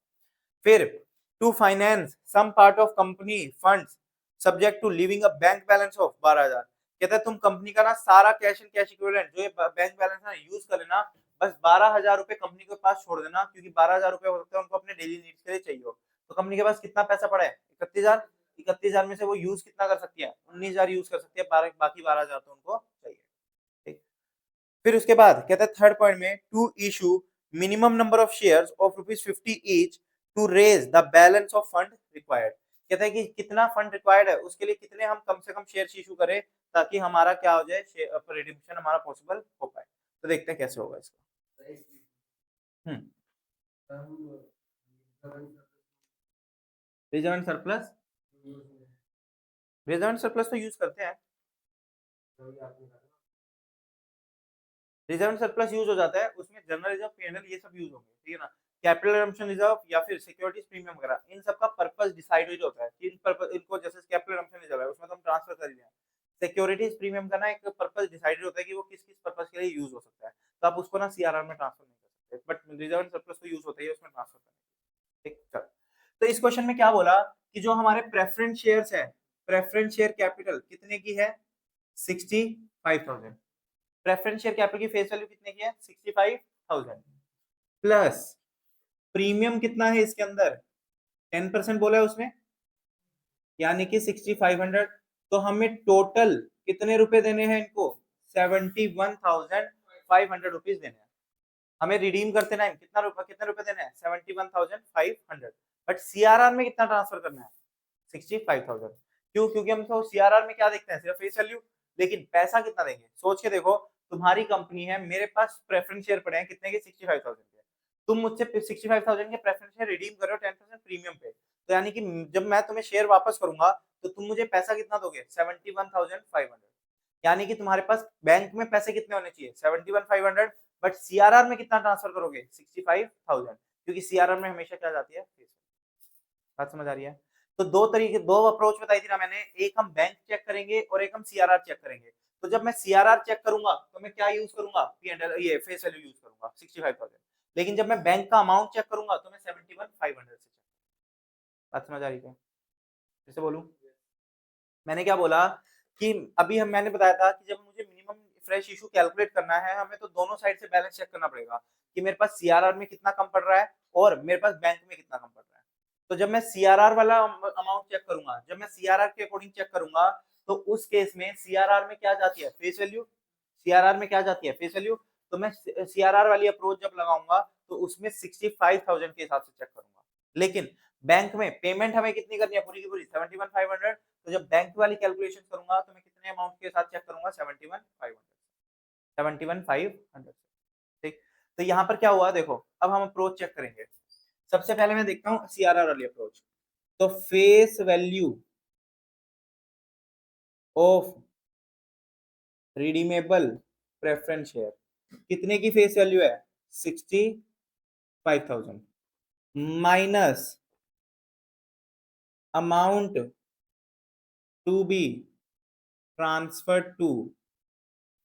फिर to finance some part of company funds subject to leaving a bank balance of 12,000। कहता है तुम कंपनी का ना सारा कैश एंड कैश इक्विवेलेंट जो ये बैंक बैलेंस है यूज कर लेना, बस 12,000 रुपए कंपनी के पास छोड़ देना, क्योंकि 12,000 रुपए हो सकते हैं उनको अपने डेली नीड्स के लिए चाहिए हो। तो कंपनी के पास कितना पैसा पड़ा है? 31,000। 31,000 में से वो यूज कितना कर सकती है? 19,000 यूज कर सकती है, बाकी 12,000 तो उनको चाहिए। ठीक, फिर उसके बाद कहता है थर्ड पॉइंट में to issue minimum number of shares of ₹50 each to raise the balance of fund required. कहता है कि कितना फंड रिक्वायर्ड है, उसके लिए कितने हम कम से कम शेयर इशू करें ताकि हमारा क्या हो जाए? रिडिम्पशन हमारा पॉसिबल हो पाए। तो देखते हैं कैसे होगा इसका। Reserve and surplus, reserve and surplus तो यूज करते हैं। रिजर्व सरप्लस यूज हो जाता है, उसमें जनरल रिजर्व, पीएनएल, ये सब यूज होंगे। ठीक है ना? कैपिटल रिडम्पशन रिजर्व या फिर सिक्योरिटीज प्रीमियम वगैरह, इन सब का पर्पस डिसाइडेड होता है। इन पर्पस इनको, जैसे कैपिटल रिडम्पशन रिजर्व है उसमें तो हम ट्रांसफर कर रहे हैं। सिक्योरिटीज प्रीमियम का ना एक पर्पस डिसाइडेड होता है कि वो किस किस पर्पस के लिए यूज हो सकता है, तो आप उसको ना सीआरआर में ट्रांसफर नहीं कर सकते, बट रिजर्व सरप्लस तो यूज होता है उसमें ट्रांसफर करने। ठीक, चल। तो इस क्वेश्चन में क्या बोला कि जो हमारे प्रेफरेंस शेयर्स है, प्रेफरेंस शेयर कैपिटल कितने की है? 65,000। प्रेफरेंस शेयर कैपिटल की फेस वैल्यू कितने की है? 65,000 प्लस प्रीमियम कितना है इसके अंदर? 10% बोला है उसमें, यानी कि 6500। तो हमें टोटल कितने रुपए देने हैं इनको? 71,500 रुपीज देने हैं। हमें रिडीम करते ना कितने रुपए देने हैं? 71,500। बट सीआरआर में कितना ट्रांसफर करना है? 65,000। क्यों? क्योंकि हम तो सीआरआर में क्या देखते हैं? सिर्फ फेस वैल्यू। लेकिन पैसा कितना देंगे? सोच के देखो, तुम्हारी कंपनी है, मेरे पास प्रेफरेंस शेयर पड़े हैं कितने के? 65,000 के। तुम मुझसे 65,000 के प्रेफरेंस शेयर रिडीम कर रहे हो 10% प्रीमियम पे, तो यानी कि जब मैं तुम्हें शेयर वापस करूंगा तो तुम मुझे पैसा कितना दोगे? 71,500। यानी कि तुम्हारे पास बैंक में पैसे कितने होने चाहिए 71,500, बट सीआरआर में कितना ट्रांसफर करोगे 65,000, क्योंकि सीआरआर में हमेशा क्या जाती है। बात समझ आ रही है। तो दो तरीके, दो अप्रोच बताई थी ना मैंने, एक हम बैंक चेक करेंगे और एक हम सीआरआर चेक करेंगे। तो जब मैं सीआरआर चेक करूंगा तो मैं क्या यूज करूंगा, पी&एल, ये फेस वैल्यू यूज करूंगा 65,000। लेकिन जब मैं बैंक का अमाउंट चेक करूंगा तो मैं 71,500 से चेक। बात समझ आ रही है। फिर से बोलूं, मैंने क्या बोला कि अभी हम, मैंने बताया था कि जब मुझे मिनिमम फ्रेश इशू कैलकुलेट करना है हमें, तो दोनों साइड से बैलेंस चेक करना पड़ेगा कि मेरे पास सीआरआर में कितना कम पड़ रहा है और मेरे पास बैंक में कितना कम पड़ रहा है। तो जब मैं सीआरआर वाला अमाउंट चेक करूंगा, जब मैं सीआरआर के अकॉर्डिंग चेक करूंगा, तो उस केस में सीआरआर में क्या जाती है फेस वैल्यू, सीआरआर में क्या जाती है फेस वैल्यू। तो मैं सीआरआर वाली अप्रोच जब लगाऊंगा तो उसमें 65,000 के हिसाब से चेक करूंगा। लेकिन बैंक में पेमेंट हमें कितनी करनी है पूरी की पूरी 71,500। तो जब बैंक वाली कैलकुलेशन करूंगा तो मैं कितने अमाउंट के साथ चेक करूंगा 71,500। ठीक। तो यहाँ पर क्या हुआ देखो, अब हम अप्रोच चेक करेंगे। सबसे पहले मैं देखता हूँ सीआरआर वाली अप्रोच। तो face value of redeemable preference share कितने की फेस वैल्यू है 65,000 minus amount to be transfer to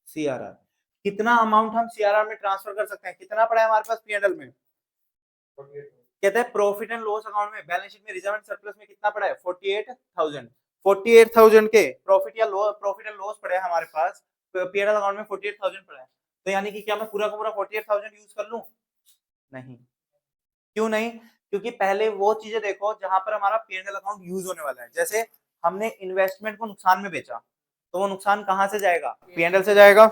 CRR. कितना अमाउंट हम सीआरआर में ट्रांसफर कर सकते हैं, कितना पड़ा है हमारे पास पी&एल में, कहते हैं प्रॉफिट एंड लॉस अकाउंट में बैलेंस शीट में रिजर्व एंड सरप्लस में कितना पड़ा है 48,000। 48,000 के प्रॉफिट या प्रॉफिट एंड लॉस पड़े हमारे पास पी&एल अकाउंट में 48,000 पड़ा है। तो यानी कि क्या मैं पूरा का पूरा 48,000 यूज कर लूं, नहीं। क्यों नहीं, क्योंकि पहले वो चीजें देखो जहां पर हमारा पी&एल अकाउंट यूज होने वाला है। जैसे हमने इन्वेस्टमेंट को नुकसान में बेचा, तो वो नुकसान कहां से जाएगा पी&एल से जाएगा।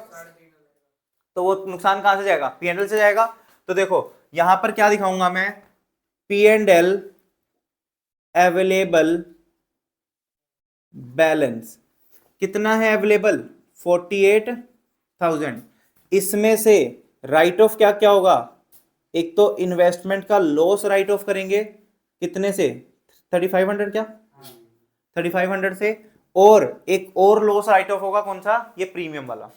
तो वो नुकसान कहां से जाएगा पी&एल से जाएगा। तो देखो यहां पर क्या दिखाऊंगा मैं, पी&एल अवेलेबल बैलेंस कितना है अवेलेबल 48,000। इसमें से राइट ऑफ क्या क्या होगा, एक तो इन्वेस्टमेंट का लॉस राइट ऑफ करेंगे कितने से 3500, क्या 3500 से। और एक और लॉस राइट ऑफ होगा कौन सा, ये प्रीमियम वाला।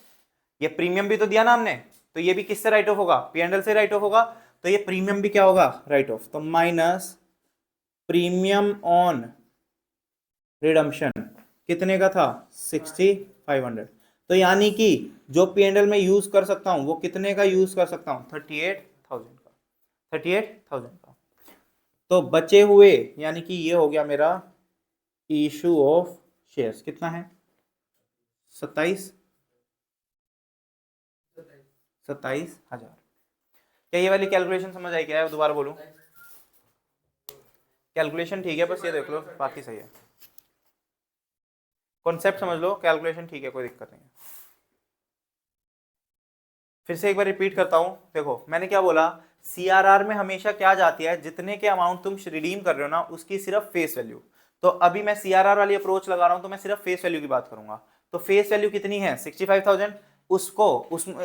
ये प्रीमियम भी तो दिया ना हमने, तो ये भी किससे राइट ऑफ होगा पी&एल से राइट ऑफ होगा। तो ये प्रीमियम भी क्या होगा राइट ऑफ, तो माइनस प्रीमियम ऑन रिडम्पशन कितने का था 6500। तो यानी कि जो पी&एल में यूज कर सकता हूं वो कितने का यूज कर सकता हूं 38,000 का, 38,000 का। तो बचे हुए यानी कि ये हो गया मेरा इशू ऑफ शेयर्स, कितना है 27,000। क्या ये वाली कैलकुलेशन समझ आई, क्या है दोबारा बोलूं, कैलकुलेशन ठीक है, बस ये देख लो बाकी सही है, कॉन्सेप्ट समझ लो, कैलकुलेशन ठीक है, कोई दिक्कत नहीं है। फिर से एक बार रिपीट करता हूं, देखो मैंने क्या बोला, सीआरआर में हमेशा क्या जाती है, जितने के अमाउंट तुम रिडीम कर रहे हो ना उसकी सिर्फ फेस वैल्यू। तो अभी मैं सीआरआर वाली अप्रोच लगा रहा हूं तो मैं सिर्फ फेस वैल्यू की बात करूंगा। तो फेस वैल्यू कितनी है 65,000, उसको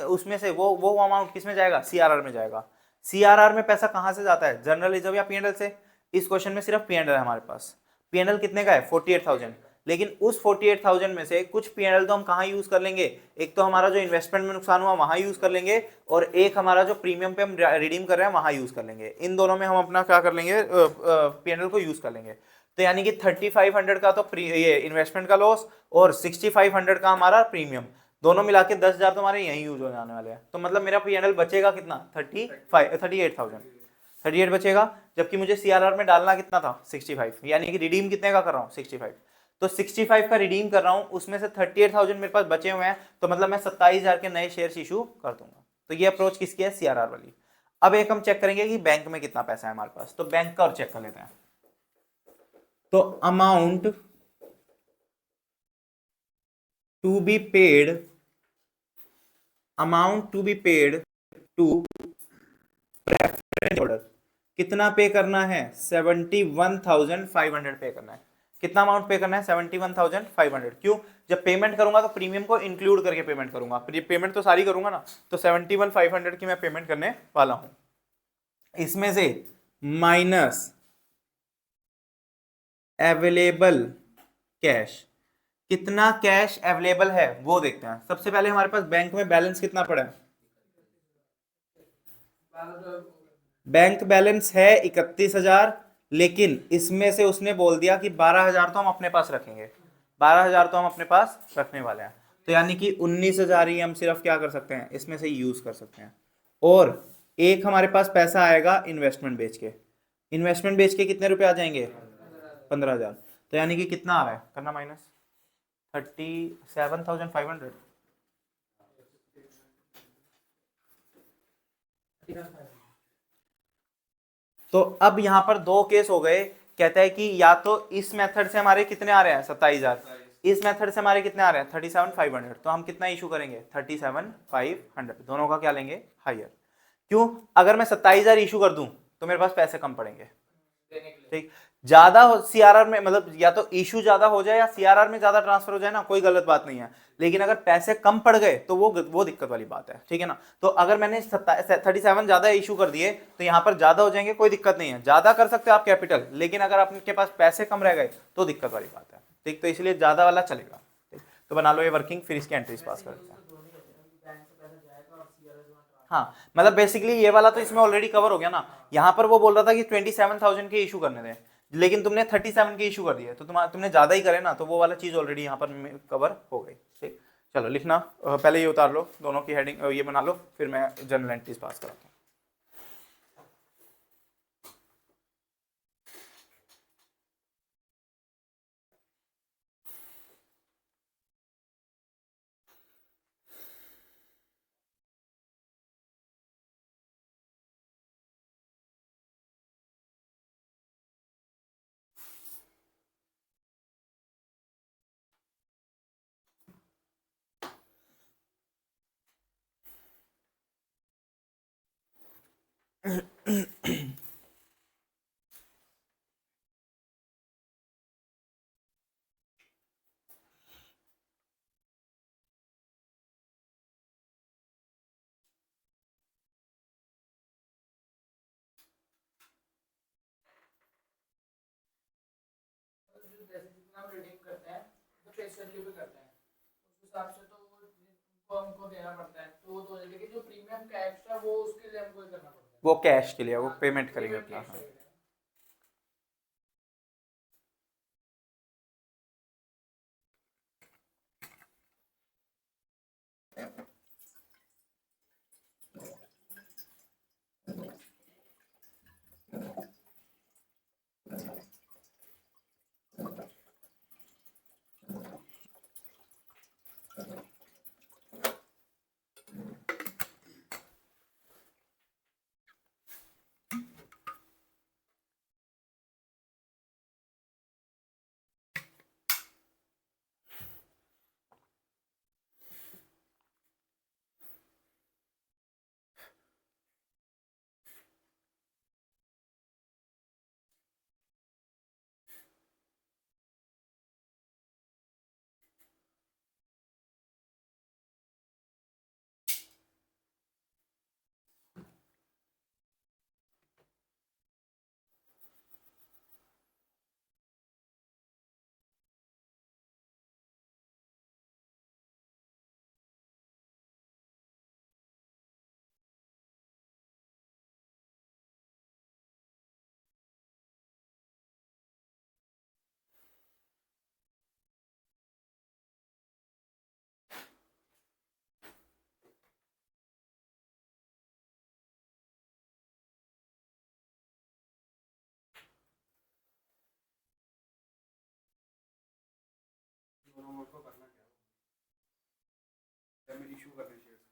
उसमें से वो अमाउंट किस में जाएगा सीआरआर में जाएगा। सीआरआर में पैसा कहां से जाता है, जनरल रिजर्व या पी&एल से। इस क्वेश्चन में सिर्फ पी&एल है हमारे पास। पी&एल कितने का है 48,000। लेकिन उस 48,000 में से कुछ पी&एल तो हम कहाँ यूज कर लेंगे, एक तो हमारा जो इन्वेस्टमेंट में नुकसान हुआ वहां यूज कर लेंगे, और एक हमारा जो प्रीमियम पे हम रिडीम कर रहे हैं वहां यूज कर लेंगे। इन दोनों में हम अपना क्या कर लेंगे पी&एल को यूज कर लेंगे। तो यानी कि 3500 का तो ये इन्वेस्टमेंट का लॉस और 6500 का हमारा प्रीमियम, दोनों मिला के 10,000 तुम्हारे यही यूज हो जाने वाले हैं। तो मतलब मेरा पी&एल बचेगा कितना 38,000, 38 बचेगा। जबकि मुझे सीआरआर में डालना कितना था 65, यानी कि रिडीम कितने का कर रहा हूँ 65। तो 65 का रिडीम कर रहा हूं, उसमें से 38,000 मेरे पास बचे हुए हैं, तो मतलब मैं 27,000 के नए शेयर इशू कर दूंगा। तो ये अप्रोच किसकी है सीआरआर वाली। अब एक हम चेक करेंगे कि बैंक में कितना पैसा है हमारे पास, तो बैंक का और चेक कर लेते हैं। तो amount to be paid, amount to be paid to preference holder कितना पे करना है 71,500 पे करना है। कितना अमाउंट पे करना है 71,500। क्यों, जब पेमेंट करूंगा तो प्रीमियम को इंक्लूड करके पेमेंट करूंगा, पेमेंट तो सारी करूंगा ना। तो 71,500 की मैं पेमेंट करने वाला हूं। इसमें से माइनस अवेलेबल कैश कितना कैश अवेलेबल है वो देखते हैं। सबसे पहले हमारे पास बैंक में बैलेंस कितना पड़ा है, बैंक बैलेंस है 31,000, लेकिन इसमें से उसने बोल दिया कि 12,000 तो हम अपने पास रखेंगे, 12,000 तो हम अपने पास रखने वाले हैं, तो यानी कि 19,000 ही हम सिर्फ क्या कर सकते हैं इसमें से यूज कर सकते हैं। और एक हमारे पास पैसा आएगा इन्वेस्टमेंट बेच के, इन्वेस्टमेंट बेच के कितने रुपए आ जाएंगे, 15,000, तो यानी कि कितना आ रहा है, करना माइनस 37,500। तो अब यहां पर दो केस हो गए, कहता है कि या तो इस मेथड से हमारे कितने आ रहे हैं 27,000, इस मेथड से हमारे कितने आ रहे हैं 37,500, तो हम कितना इशू करेंगे 37,500, दोनों का क्या लेंगे हायर। क्यों, अगर मैं 27,000 इशू कर दूं तो मेरे पास पैसे कम पड़ेंगे, ठीक, ज्यादा सीआरआर में मतलब या तो इशू ज्यादा हो जाए या सीआरआर में ज्यादा ट्रांसफर हो जाए ना, कोई गलत बात नहीं है, लेकिन अगर पैसे कम पड़ गए तो वो दिक्कत वाली बात है, ठीक है ना। तो अगर मैंने 37 ज्यादा इशू कर दिए तो यहां पर ज्यादा हो जाएंगे, कोई दिक्कत नहीं है, ज्यादा कर सकते हो आप कैपिटल, लेकिन अगर आपके पास पैसे कम रह गए तो दिक्कत वाली बात है, ठीक, तो इसलिए ज्यादा वाला चलेगा, ठीक, तो बना लो ये वर्किंग, फिर इसकी एंट्रीज पास कर देते हैं। हाँ मतलब बेसिकली ये वाला तो इसमें ऑलरेडी कवर हो गया ना, यहाँ पर वो बोल रहा था कि 27,000 के इशू करने दें, लेकिन तुमने 37 के इशू कर दिए, तो तुमने ज्यादा ही करे ना, तो वो वाला चीज ऑलरेडी यहाँ पर कवर हो गई, ठीक। चलो लिखना, पहले ये उतार लो, दोनों की हेडिंग ये बना लो, फिर मैं जनरल एंट्रीज पास कराता हूँ। वो कैश के लिए वो पेमेंट करेंगे अपना, हाँ।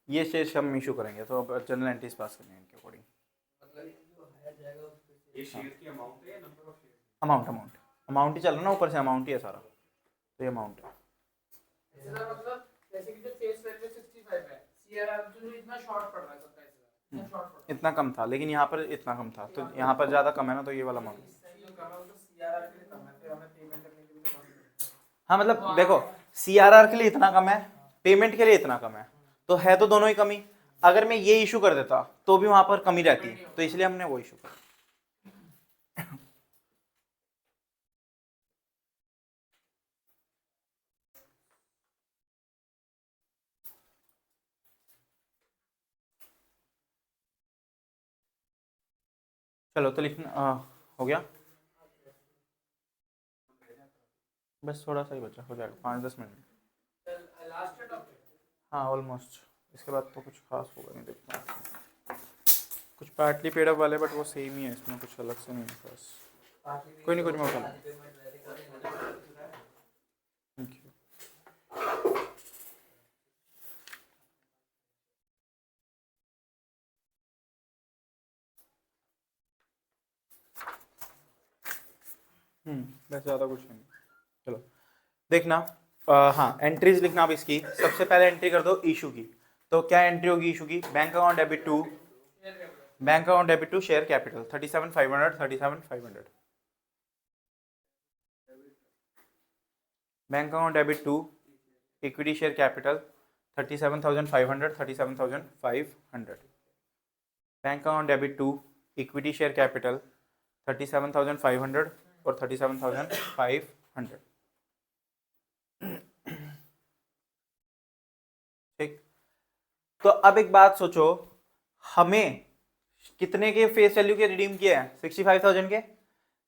ये शेष हम इशू करेंगे, तो अब जनरल एंट्रीज पास करेंगे इनके अकॉर्डिंग। अमाउंट अमाउंट अमाउंट ही चल रहा ना, ऊपर से अमाउंट ही है सारा, तो ये अमाउंट है। इतना कम था, लेकिन यहाँ पर इतना कम था, तो यहाँ पर ज्यादा कम है ना, तो ये वाला अमाउंट। हाँ मतलब देखो, सीआरआर के लिए इतना कम है, पेमेंट के लिए इतना कम है तो दोनों ही कमी। अगर मैं ये इशू कर देता तो भी वहां पर कमी रहती, तो इसलिए हमने वो इशू किया। चलो तो लिखना हो गया, बस थोड़ा सा ही बचा, हो जाएगा 5-10 मिनट। हाँ ऑलमोस्ट, इसके बाद तो कुछ खास होगा नहीं, देखता हूँ। कुछ पार्टली पेड अप वाले, बट वो सेम ही है, इसमें कुछ अलग से नहीं है बस। कोई नहीं, कुछ मैं उठा थैंक यू। बस ज़्यादा कुछ नहीं। चलो देखना, हाँ एंट्रीज लिखना अब इसकी। सबसे पहले एंट्री कर दो इशू की। तो क्या एंट्री होगी इशू की? Bank account debit to, bank account debit to share capital 37,500, 37,500। Bank account debit to equity share capital 37,500, 37,500। Bank account debit to equity share capital 37,500 और 37,500। ठीक। तो अब एक बात सोचो, हमें कितने के फेस वैल्यू के रिडीम किए हैं? 65,000 के।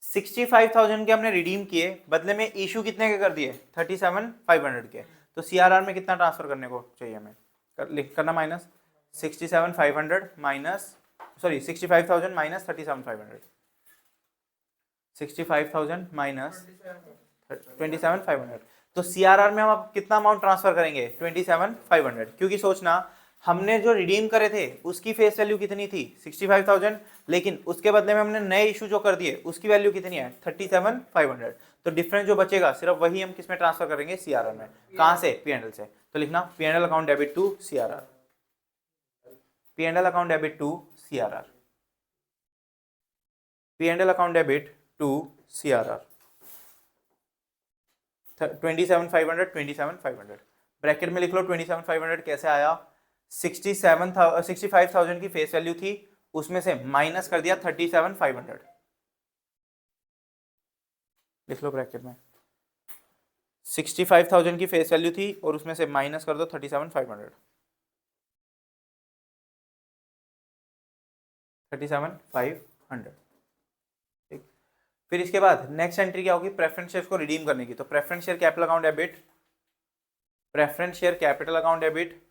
65,000 के हमने रिडीम किए, बदले में इशू कितने के कर दिए? 37,500 के। तो सीआरआर में कितना ट्रांसफर करने को चाहिए हमें? करना minus 67,500 minus, sorry 65,000 minus 37,500, 65,000 minus 27,500। तो सीआरआर में हम अब कितना अमाउंट ट्रांसफर करेंगे? 27,500, क्योंकि सोचना हमने जो रिडीम करे थे उसकी फेस वैल्यू कितनी थी? 65,000, लेकिन उसके बदले में हमने नए इशू जो कर दिए उसकी वैल्यू कितनी है? 37,500। तो डिफरेंस जो बचेगा सिर्फ वही हम किस में ट्रांसफर करेंगे? सीआरआर में। कहां से? पीएनएल से। तो लिखना PNL account debit to CRR, PNL account debit to CRR, PNL account debit to CRR 27,500, 27,500 bracket में लिख लो। 27,500 कैसे आया? 65,000 की फेस वैल्यू थी, उसमें से माइनस कर दिया 37,500। लिख लो ब्रैकेट में, 65,000 की फेस वैल्यू थी और उसमें से माइनस कर दो 37,500, 37,500। ठीक। फिर इसके बाद नेक्स्ट एंट्री क्या होगी? प्रेफरेंस शेयर को रिडीम करने की। तो preference share capital account debit, preference share capital account debit,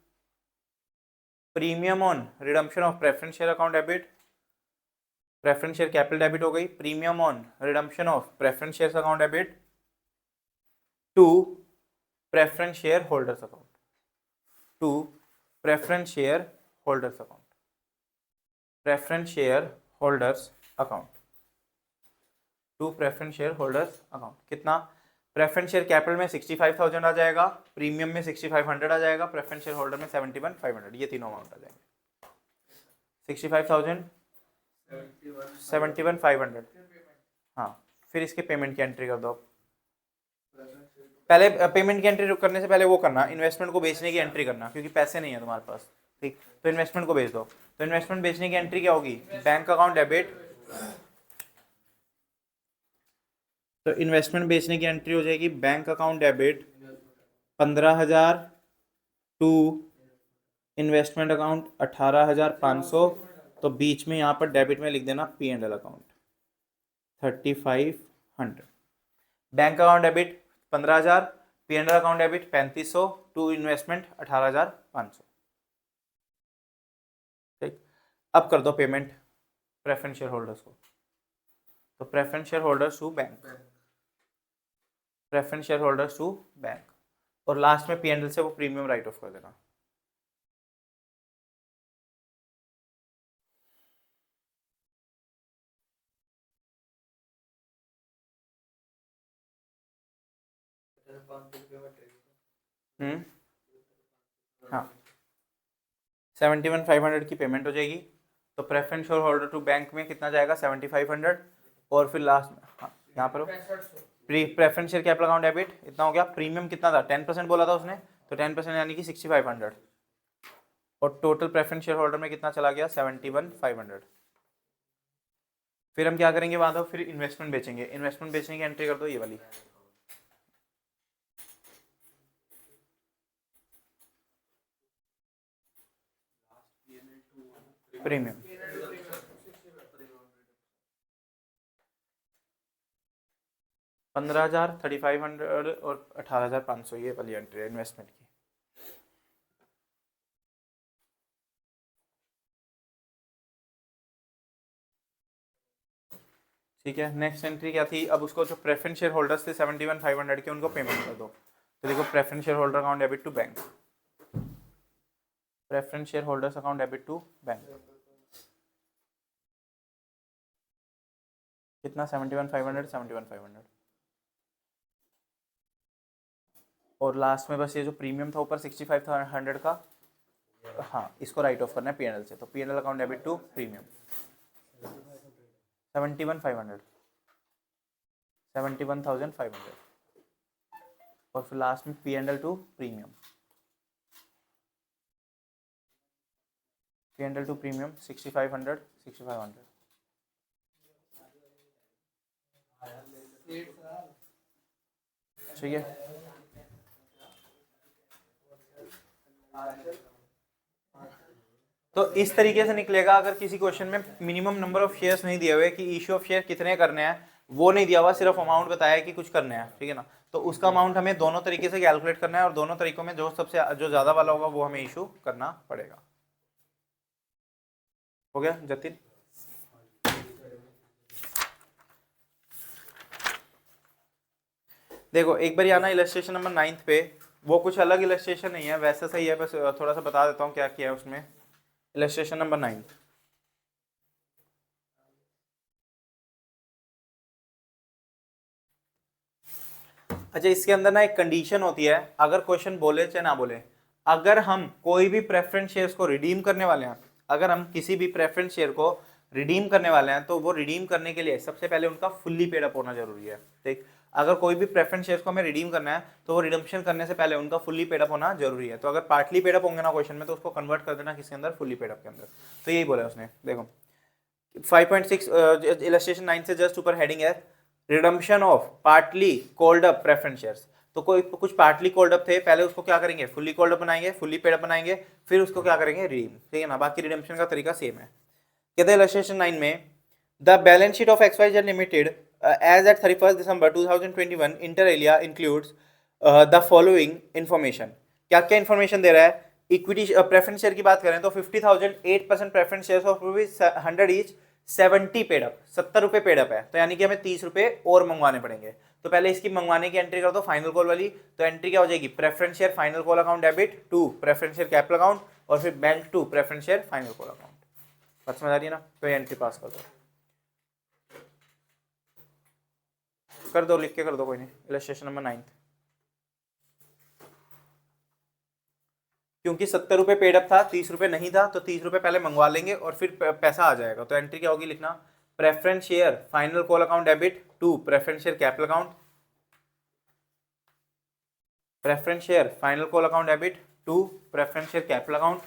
premium on redemption of preference share account debit, preference share capital debit हो गई, premium on redemption of preference share account debit to preference share holders account, to preference share holders account, preference share holders account, to preference share holders account. कितना? Preference share capital में 65,000 आ जाएगा, premium में 6,500 आ जाएगा, preference share holder में 71,500, ये तीनों amount आ जाएंगे। 65,000, 71,500। हाँ, फिर इसके पेमेंट की एंट्री कर दो। पहले पेमेंट की एंट्री करने से पहले वो करना, इन्वेस्टमेंट को बेचने की एंट्री करना, क्योंकि पैसे नहीं है तुम्हारे पास। ठीक, तो इन्वेस्टमेंट को बेच दो। तो इन्वेस्टमेंट बेचने की एंट्री क्या होगी? बैंक अकाउंट डेबिट, तो इन्वेस्टमेंट बेचने की एंट्री हो जाएगी bank account debit 15,000 to investment account 18,500। तो बीच में यहाँ पर डेबिट में लिख देना PNL account 3,500। Bank account debit 15,000, PNL account debit 3,500, to investment 18,500। ठीक, अब कर दो पेमेंट प्रेफरेंस शेयर होल्डर्स को। तो preference share holders to bank, preference share holders to bank, और लास्ट में पीएनएल से वो प्रीमियम राइट ऑफ कर देना। हाँ, 71,500 की पेमेंट हो जाएगी। तो preference share holder to bank में कितना जाएगा? 7,500। और फिर लास्ट में हाँ यहाँ पर preference share capital account debit इतना हो गया। प्रीमियम कितना था? 10% बोला था उसने, तो 10% यानी कि 6,500। और टोटल प्रेफरेंस शेयर होल्डर में कितना चला गया? 71,500। फिर हम क्या करेंगे वहां तो फिर इन्वेस्टमेंट बेचेंगे। इन्वेस्टमेंट बेचने की एंट्री कर दो ये वाली, प्रीमियम। 15,000, 3,500 और 18,500 ये वाली एंट्री है इन्वेस्टमेंट की। ठीक है, नेक्स्ट एंट्री क्या थी? अब उसको जो प्रेफरेंस शेयर होल्डर्स थे 71,500 के, उनको पेमेंट कर दो। तो देखो preference share holder account debit to bank, preference share holders account debit to bank कितना? 71,500, 71,500। और लास्ट में बस ये जो प्रीमियम था ऊपर 65,100 का, हाँ इसको राइट ऑफ करना है पीएनएल से। तो PNL account debit to premium 71,500, 71,500। और फिर लास्ट में PNL to premium, PNL to premium 6500, 6500। ठीक है, तो इस तरीके से निकलेगा। अगर किसी क्वेश्चन में मिनिमम नंबर ऑफ शेयर्स नहीं दिए हुए कि इश्यू ऑफ शेयर कितने करने हैं, वो नहीं दिया हुआ, सिर्फ अमाउंट बताया कि कुछ करने हैं, ठीक है ना, तो उसका अमाउंट हमें दोनों तरीके से कैलकुलेट करना है और दोनों तरीकों में जो ज़्यादा वाला होगा वो हमें इशू करना पड़ेगा। हो गया जतिन? देखो एक बार आना इलस्ट्रेशन नंबर 9 पे, वो कुछ अलग इलस्ट्रेशन नहीं है, वैसा सही है, बस थोड़ा सा बता देता हूँ क्या किया है उसमें। इलस्ट्रेशन नंबर 9, अच्छा इसके अंदर ना एक कंडीशन होती है, अगर क्वेश्चन बोले चाहे ना बोले, अगर हम कोई भी प्रेफरेंस शेयर्स को रिडीम करने वाले हैं, अगर हम किसी भी प्रेफरेंस शेयर को रिडीम करने वाले हैं, तो वो रिडीम करने के लिए सबसे पहले उनका फुल्ली पेड अप होना जरूरी है। ठीक, अगर कोई भी प्रेफरेंस शेयर्स को हमें रिडीम करना है तो वो रिडम्पशन करने से पहले उनका फुल्ली पेड अप होना जरूरी है। तो अगर पार्टली पेड अप होंगे ना क्वेश्चन में, तो उसको कन्वर्ट कर देना किसके अंदर? फुल्ली पेड अप के अंदर। तो यही बोला उसने। देखो 5.6 इलस्ट्रेशन 9 से जस्ट ऊपर हेडिंग है redemption of partly called up preference shares. तो कोई कुछ पार्टली कॉल्ड अप थे, पहले उसको क्या करेंगे? फुल्ली कॉल्ड अप बनाएंगे, फुल्ली पेड अप बनाएंगे, फिर उसको क्या करेंगे? रिडीम। ठीक है ना, बाकी रिडम्पशन का तरीका सेम है। कहते हैं इलस्ट्रेशन 9 में the balance sheet of XYZ limited as at 31 December 2021 inter alia includes the following information. क्या क्या इंफॉर्मेशन दे रहा है? इक्विटी प्रेफरेंस शेयर की बात करें तो 50,000 8% preference share of ₹100 each, 70 paid up, 70 रुपए पेड अप है, तो यानी कि हमें 30 रुपए और मंगवाने पड़ेंगे। तो पहले इसकी मंगवाने की एंट्री कर दो फाइनल कॉल वाली। तो एंट्री क्या हो जाएगी? Preference share final call account debit to preference share capital account, और फिर bank to preference share final call account. बात समझ आ रही है ना? तो ये एंट्री पास कर दो, लिख के कर दो, कोई नहीं। इलस्ट्रेशन नंबर 9, क्योंकि 70 रुपए पेड अप था, 30 रुपए नहीं था, तो 30 रुपए पहले मंगवा लेंगे और फिर पैसा आ जाएगा। तो एंट्री क्या होगी? लिखना preference share final call account debit to preference share capital account, preference share final call account debit to preference share capital account,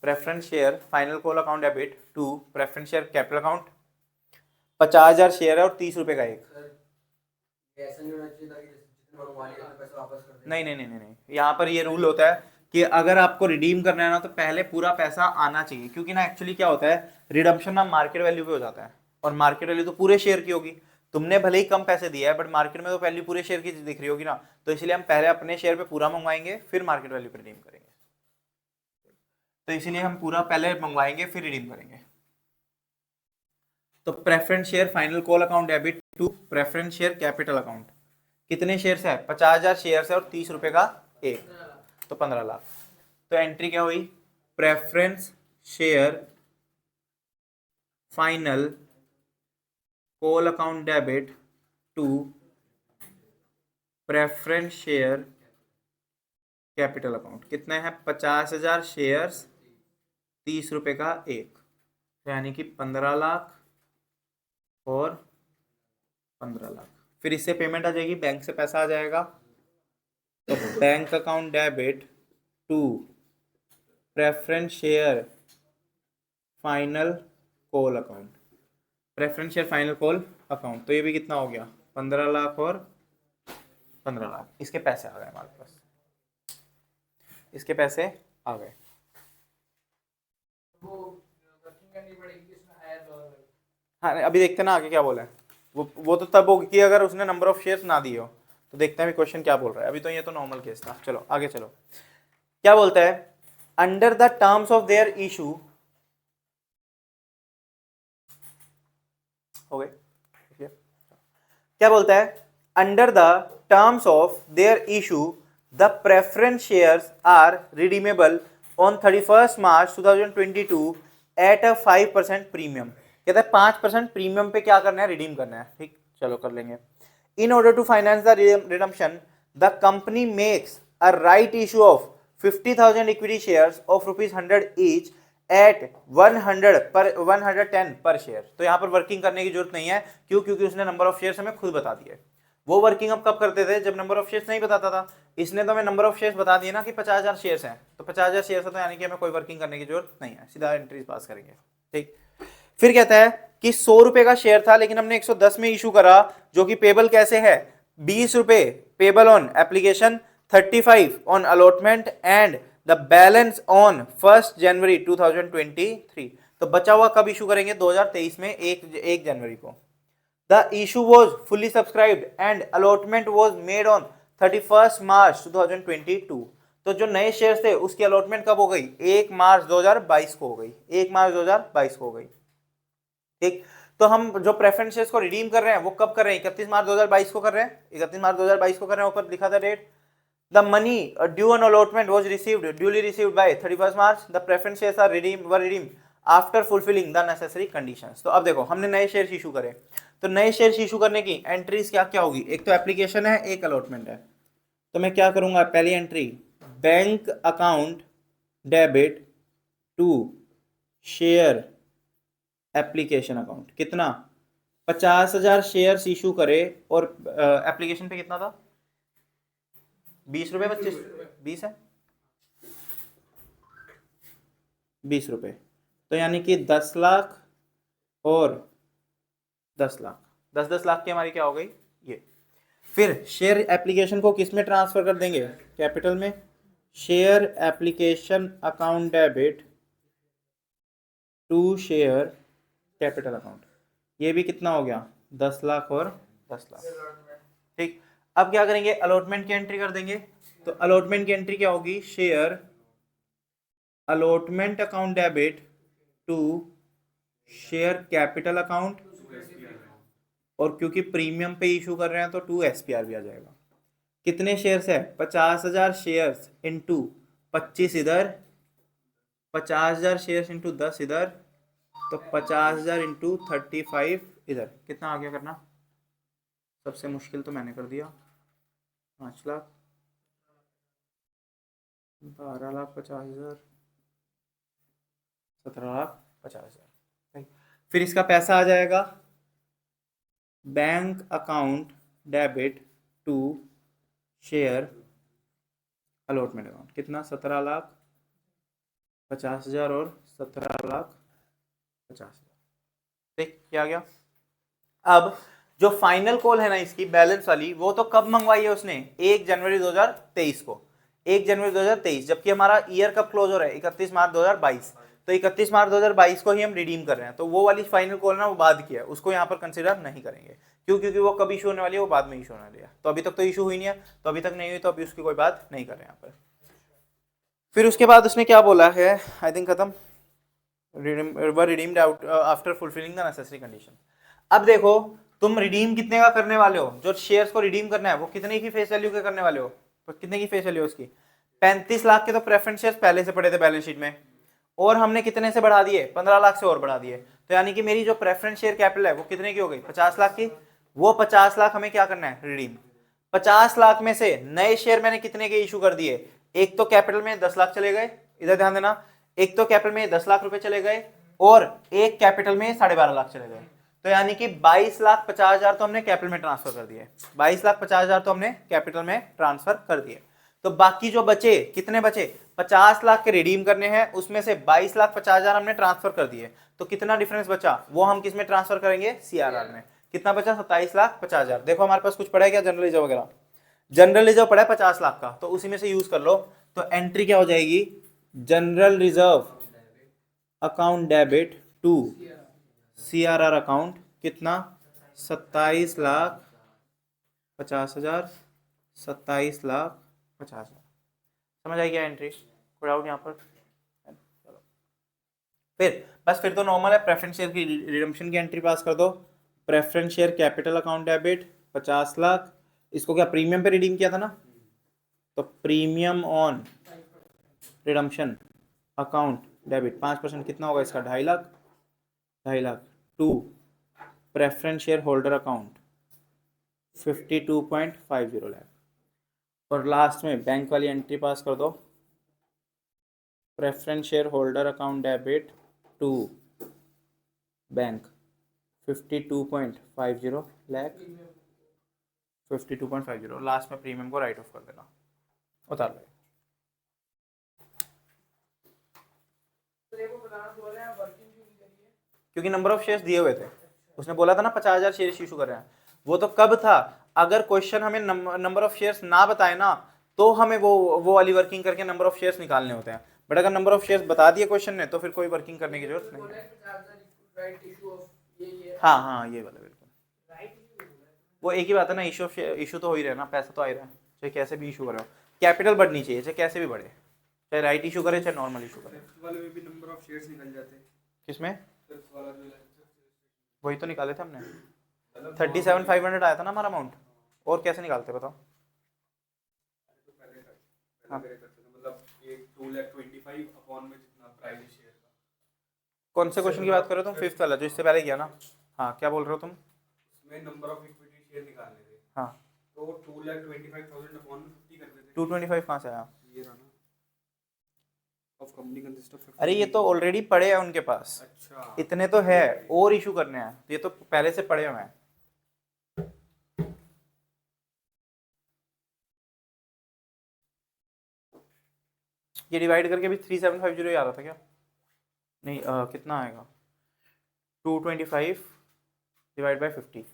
preference share final call account debit to preference share capital account. 50,000 share है और 30 रुपए का एक। नहीं नहीं नहीं नहीं नहीं, यहाँ पर ये रूल होता है कि अगर आपको रिडीम करना है ना, तो पहले पूरा पैसा आना चाहिए। क्योंकि ना एक्चुअली क्या होता है, रिडम्पशन ना मार्केट वैल्यू पे हो जाता है, और मार्केट वैल्यू तो पूरे शेयर की होगी। तुमने भले ही कम पैसे दिया है, बट मार्केट में तो वैल्यू पूरे शेयर की दिख रही होगी ना। तो इसलिए हम पहले अपने शेयर पे पूरा मंगवाएंगे, फिर मार्केट वैल्यू पे रिडीम करेंगे। तो इसीलिए हम पूरा पहले मंगवाएंगे फिर रिडीम करेंगे। तो preference share final call account debit to preference share capital account. कितने शेयर्स है? 50,000 शेयर्स है और 30 रुपए का एक, तो 15 लाख। तो एंट्री क्या हुई? Preference share final call account debit to preference share capital account. कितने हैं? 50,000 शेयर्स, 30 रुपए का एक, तो यानी कि 15 लाख और 15 लाख। फिर इससे पेमेंट आ जाएगी, बैंक से पैसा आ जाएगा। तो bank account debit to preference share final call account, preference share final call account. तो ये भी कितना हो गया? 15 लाख और 15 लाख। इसके पैसे आ गए हमारे पास, इसके पैसे आ गए। हाँ अभी देखते ना आगे क्या बोला है। वो तो तब होगी कि अगर उसने नंबर ऑफ शेयर्स ना दिए हो। तो देखते हैं क्वेश्चन क्या बोल रहा है। अभी तो ये तो नॉर्मल केस था, चलो आगे चलो। क्या बोलता है, under the terms of their issue, हो गए, क्या बोलता है, under the terms of their issue the preference shares are redeemable on 31 March 2022 at a 5% premium. कहता है 5% प्रीमियम पे क्या करना है, रिडीम करना है। ठीक, चलो कर लेंगे। In order to finance the redemption the company makes a right issue of 50,000 equity shares of ₹100 each at 110 per share. तो यहाँ पर वर्किंग करने की जरूरत नहीं है, क्यों, क्योंकि उसने नंबर ऑफ शेयर्स हमें खुद बता दिए। वो वर्किंग अब कब करते थे, जब नंबर ऑफ शेयर्स नहीं बताता था। इसने तो हमें नंबर ऑफ शेयर्स बता दिए ना कि 50,000 शेयर्स हैं, तो 50,000 शेयर्स है, तो यानी कि हमें कोई वर्किंग करने की जरूरत नहीं है, सीधा एंट्रीज पास करेंगे। ठीक, फिर कहता है कि 100 रुपए का शेयर था, लेकिन हमने 110 में इशू करा, जो कि पेबल कैसे है, 20 रुपए payable on application, 35 on allotment and the balance on 1 जनवरी 2023। तो बचा हुआ कब इशू करेंगे, 2023 में 1 जनवरी को। The issue was fully subscribed and allotment was made on 31 March 2022। तो जो नए शेयर थे उसकी अलॉटमेंट कब हो गई, 1 मार्च 2022 को हो गई, 1 मार्च 2022 को हो गई। ठीक, तो हम जो प्रेफरेंस शेयर्स को रिडीम कर रहे हैं वो कब कर रहे हैं, 31 मार्च 2022 को कर रहे हैं, 31 मार्च 2022 को कर रहे हैं, ऊपर लिखा था date. The money due on allotment was duly received by 31st March. The preference shares are redeemed after fulfilling the necessary conditions. तो अब देखो हमने नए शेयर्स इशू करे, तो नए शेयर्स इशू करने की एंट्रीज क्या क्या होगी, एक तो एप्लीकेशन है, एक अलॉटमेंट है। तो मैं क्या करूंगा, पहली entry bank account debit to share application account, कितना, 50,000 शेयर्स इशू करे, और एप्लीकेशन पे कितना था, 20 रुपए, 20 है, 20 रुपए, तो यानी कि 10 लाख और 10 लाख, 10 लाख की हमारी क्या हो गई ये। फिर शेयर एप्लीकेशन को किस में ट्रांसफर कर देंगे, कैपिटल में। Share application account debit to share capital account, ये भी कितना हो गया, 10 लाख और 10 लाख। ठीक, अब क्या करेंगे, अलॉटमेंट की एंट्री कर देंगे। तो अलॉटमेंट की एंट्री क्या होगी, share allotment account debit to share capital account, और क्योंकि प्रीमियम पे इशू कर रहे हैं तो 2 SPR भी आ जाएगा। कितने शेयर्स है, 50,000 शेयर्स इंटू 25 इधर, 50,000 शेयर्स इंटू 10 इधर, तो 50,000 इंटू 35 इधर, कितना आ गया करना, सबसे मुश्किल तो मैंने कर दिया, 5 लाख, 12,50,000, 17,50,000। फिर इसका पैसा आ जाएगा bank account debit to share allotment account, कितना, 17,50,000 और 17,50,000। ठीक, क्या गया। अब जो फाइनल कॉल है ना इसकी बैलेंस वाली, वो तो कब मंगवाई है उसने, 1 जनवरी 2023 को, 1 जनवरी 2023, जबकि हमारा ईयर कब क्लोज हो रहा है, 31 मार्च 2022। तो 31 मार्च 2022 को ही हम रिडीम कर रहे हैं, तो वो वाली फाइनल कॉल ना वो बाद की है, उसको यहाँ पर कंसिडर नहीं करेंगे। क्यों, क्योंकि वो कब इशू होने वाली है, वो बाद में इशू होने वाली है। तो अभी तक तो इशू हुई नहीं है, तो अभी तक नहीं हुई, तो अभी उसकी कोई बात नहीं कर रहे हैं यहाँ पर। फिर उसके बाद उसने क्या बोला है, आई थिंक खत्म, redeemed out after fulfilling the necessary condition. अब देखो तुम रिडीम कितने का करने वाले हो, जो शेयर्स को रिडीम करना है वो कितने की फेस वैल्यू के करने वाले हो, तो कितने की फेस वैल्यू उसकी, 35 लाख के तो प्रेफरेंस शेयर्स पहले से पड़े थे बैलेंस शीट में, और हमने कितने से बढ़ा दिए, 15 लाख से और बढ़ा दिए। तो यानी कि मेरी जो प्रेफरेंस शेयर कैपिटल है वो कितने की हो गई, 50 लाख की। वो 50 लाख हमें क्या करना है, रिडीम। 50 लाख में से नए शेयर मैंने कितने के इशू कर दिए, एक तो कैपिटल में 10 लाख चले गए, इधर ध्यान देना, एक तो कैपिटल में 10 लाख रुपए चले गए, और एक कैपिटल में 12.5 लाख चले गए। तो यानी कि 22,50,000 तो हमने कैपिटल में ट्रांसफर कर दिए, 22,50,000 तो हमने कैपिटल में ट्रांसफर कर दिए। तो बाकी जो बचे, कितने बचे, 50 लाख के रिडीम करने हैं, उसमें से 22,50,000 हमने ट्रांसफर कर दिए। तो कितना डिफरेंस बचा, वो हम किस में ट्रांसफर करेंगे, CRR में। कितना बचा, 27,50,000। देखो हमारे पास कुछ पड़ा है क्या, जनरल रिजर्व वगैरह, जनरल रिजर्व पड़ा है 50 लाख का, तो उसी में से यूज कर लो। तो एंट्री क्या हो जाएगी, general reserve account debit to CRR account, कितना, 27,50,000, 27,50,000। समझ आई क्या एंट्री? कोई डाउट यहाँ पर? चलो फिर तो नॉर्मल है, प्रेफरेंस शेयर की रिडम्पशन की एंट्री पास कर दो। Preference share capital account debit 50 lakh, इसको क्या प्रीमियम पे रिडीम किया था ना, तो premium on redemption account debit 5% कितना होगा इसका, 2.5 lakh, 2.5 lakh to preference share holder account 52.50 lakh. और लास्ट में बैंक वाली एंट्री पास कर दो, preference share holder account debit to bank 52.50 lakh, 52.50, last में प्रीमियम को राइट ऑफ कर देना, उतार लो। क्योंकि नंबर ऑफ शेयर्स दिए हुए थे, उसने बोला था ना 50,000 शेयर इशू कर रहे हैं, वो तो कब था, अगर क्वेश्चन हमें नंबर ऑफ शेयर्स ना बताए ना, तो हमें वो वाली वर्किंग करके नंबर ऑफ शेयर्स निकालने होते हैं, बट अगर नंबर ऑफ शेयर्स बता दिए क्वेश्चन ने, तो फिर कोई वर्किंग करने की जरूरत नहीं। हाँ हाँ ये वाला बिल्कुल, वो एक ही बात है ना, इशू तो हो ही रहा है ना, पैसा तो आ ही रहा है, चाहे कैसे भी इशू करो, कैपिटल बढ़नी चाहिए चाहे कैसे भी बढ़े, चाहे राइट इशू करे चाहे नॉर्मल इशू करे। वाले में भी नंबर ऑफ शेयर्स निकल जाते हैं। किसमें? वाला जो वही तो निकाले थे हमने, 37,500 आया था ना हमारा अमाउंट, और कैसे निकालते बताओ? हाँ। मतलब एक 2,25,000 अपॉन में जितना प्राइस शेयर का। कौन से क्वेश्चन की बात कर रहे हो तुम? फिफ्थ वाला जो इससे पहले किया ना। हाँ क्या बोल रहे हो तुम? उसमें नंबर ऑफ इक्विटी शेयर निकालने थे। हाँ तो 2,25,000 अपॉन 50 करते थे। 225 कहाँ से आया? ये रहा ना, ऑफ कंपनी कंसिस्ट ऑफ 50। अरे ये तो ऑलरेडी पड़े हैं उनके पास। अच्छा इतने तो है और इशू करने हैं, ये तो पहले से पड़े हुए हैं। ये डिवाइड करके भी 3750 ही आ रहा था क्या? नहीं कितना आएगा, 225 डिवाइड बाई 50,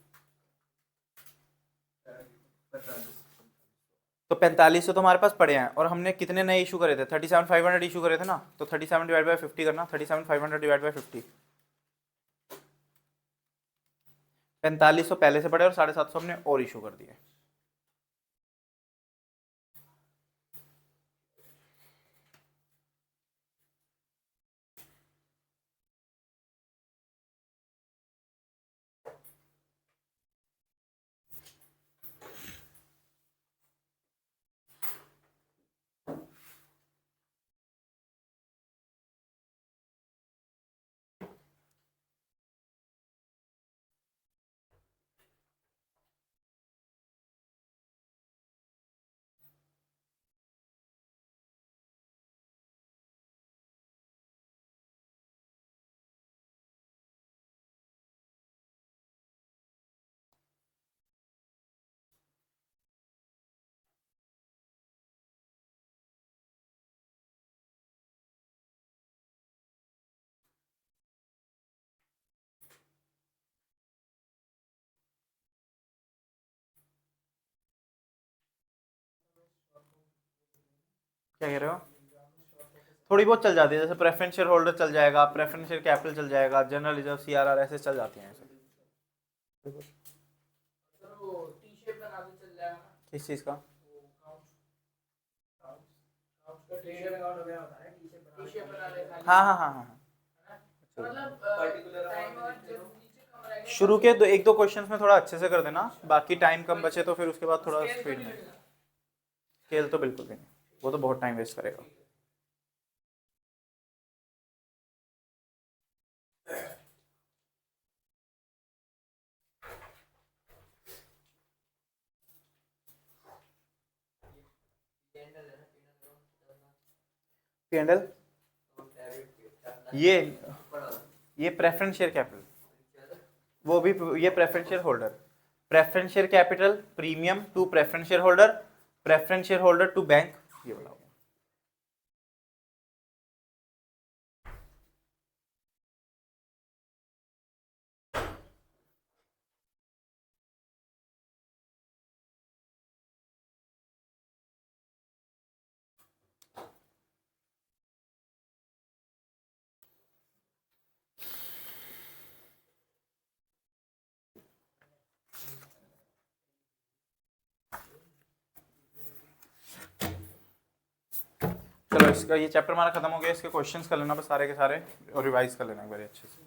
तो 4500 तो हमारे पास पड़े हैं, और हमने कितने नए इशू करे थे, 37,500 इशू करे थे ना, तो 37 डिवाइड बाई 50 करना, 37,500 डिवाइड बाई 50, 4500 पहले से पड़े और 750 हमने और इशू कर दिए। क्या कह रहे हो? थोड़ी बहुत चल जाती है, जैसे प्रेफरेंस शेयर होल्डर चल जाएगा, प्रेफरेंस शेयर कैपिटल चल जाएगा, जनरल रिजर्व सीआरआर ऐसे चल जाती हैं ऐसे। किस चीज का? हाँ हाँ हाँ हाँ, शुरू के एक दो क्वेश्चंस में थोड़ा अच्छे से कर देना, बाकी टाइम कम बचे तो फिर उसके बाद थोड़ा स्पीड में। स्केल तो बिल्कुल भी नहीं, वो तो बहुत टाइम वेस्ट करेगा। कैंडल ये प्रेफरेंस शेयर कैपिटल, वो भी ये preference share holder, preference share capital premium to preference share holder, preference share holder to bank, ये वाला। चलो इसका ये चैप्टर हमारा खत्म हो गया, इसके क्वेश्चंस कर लेना बस सारे के सारे और रिवाइज कर लेना एक बार अच्छे से।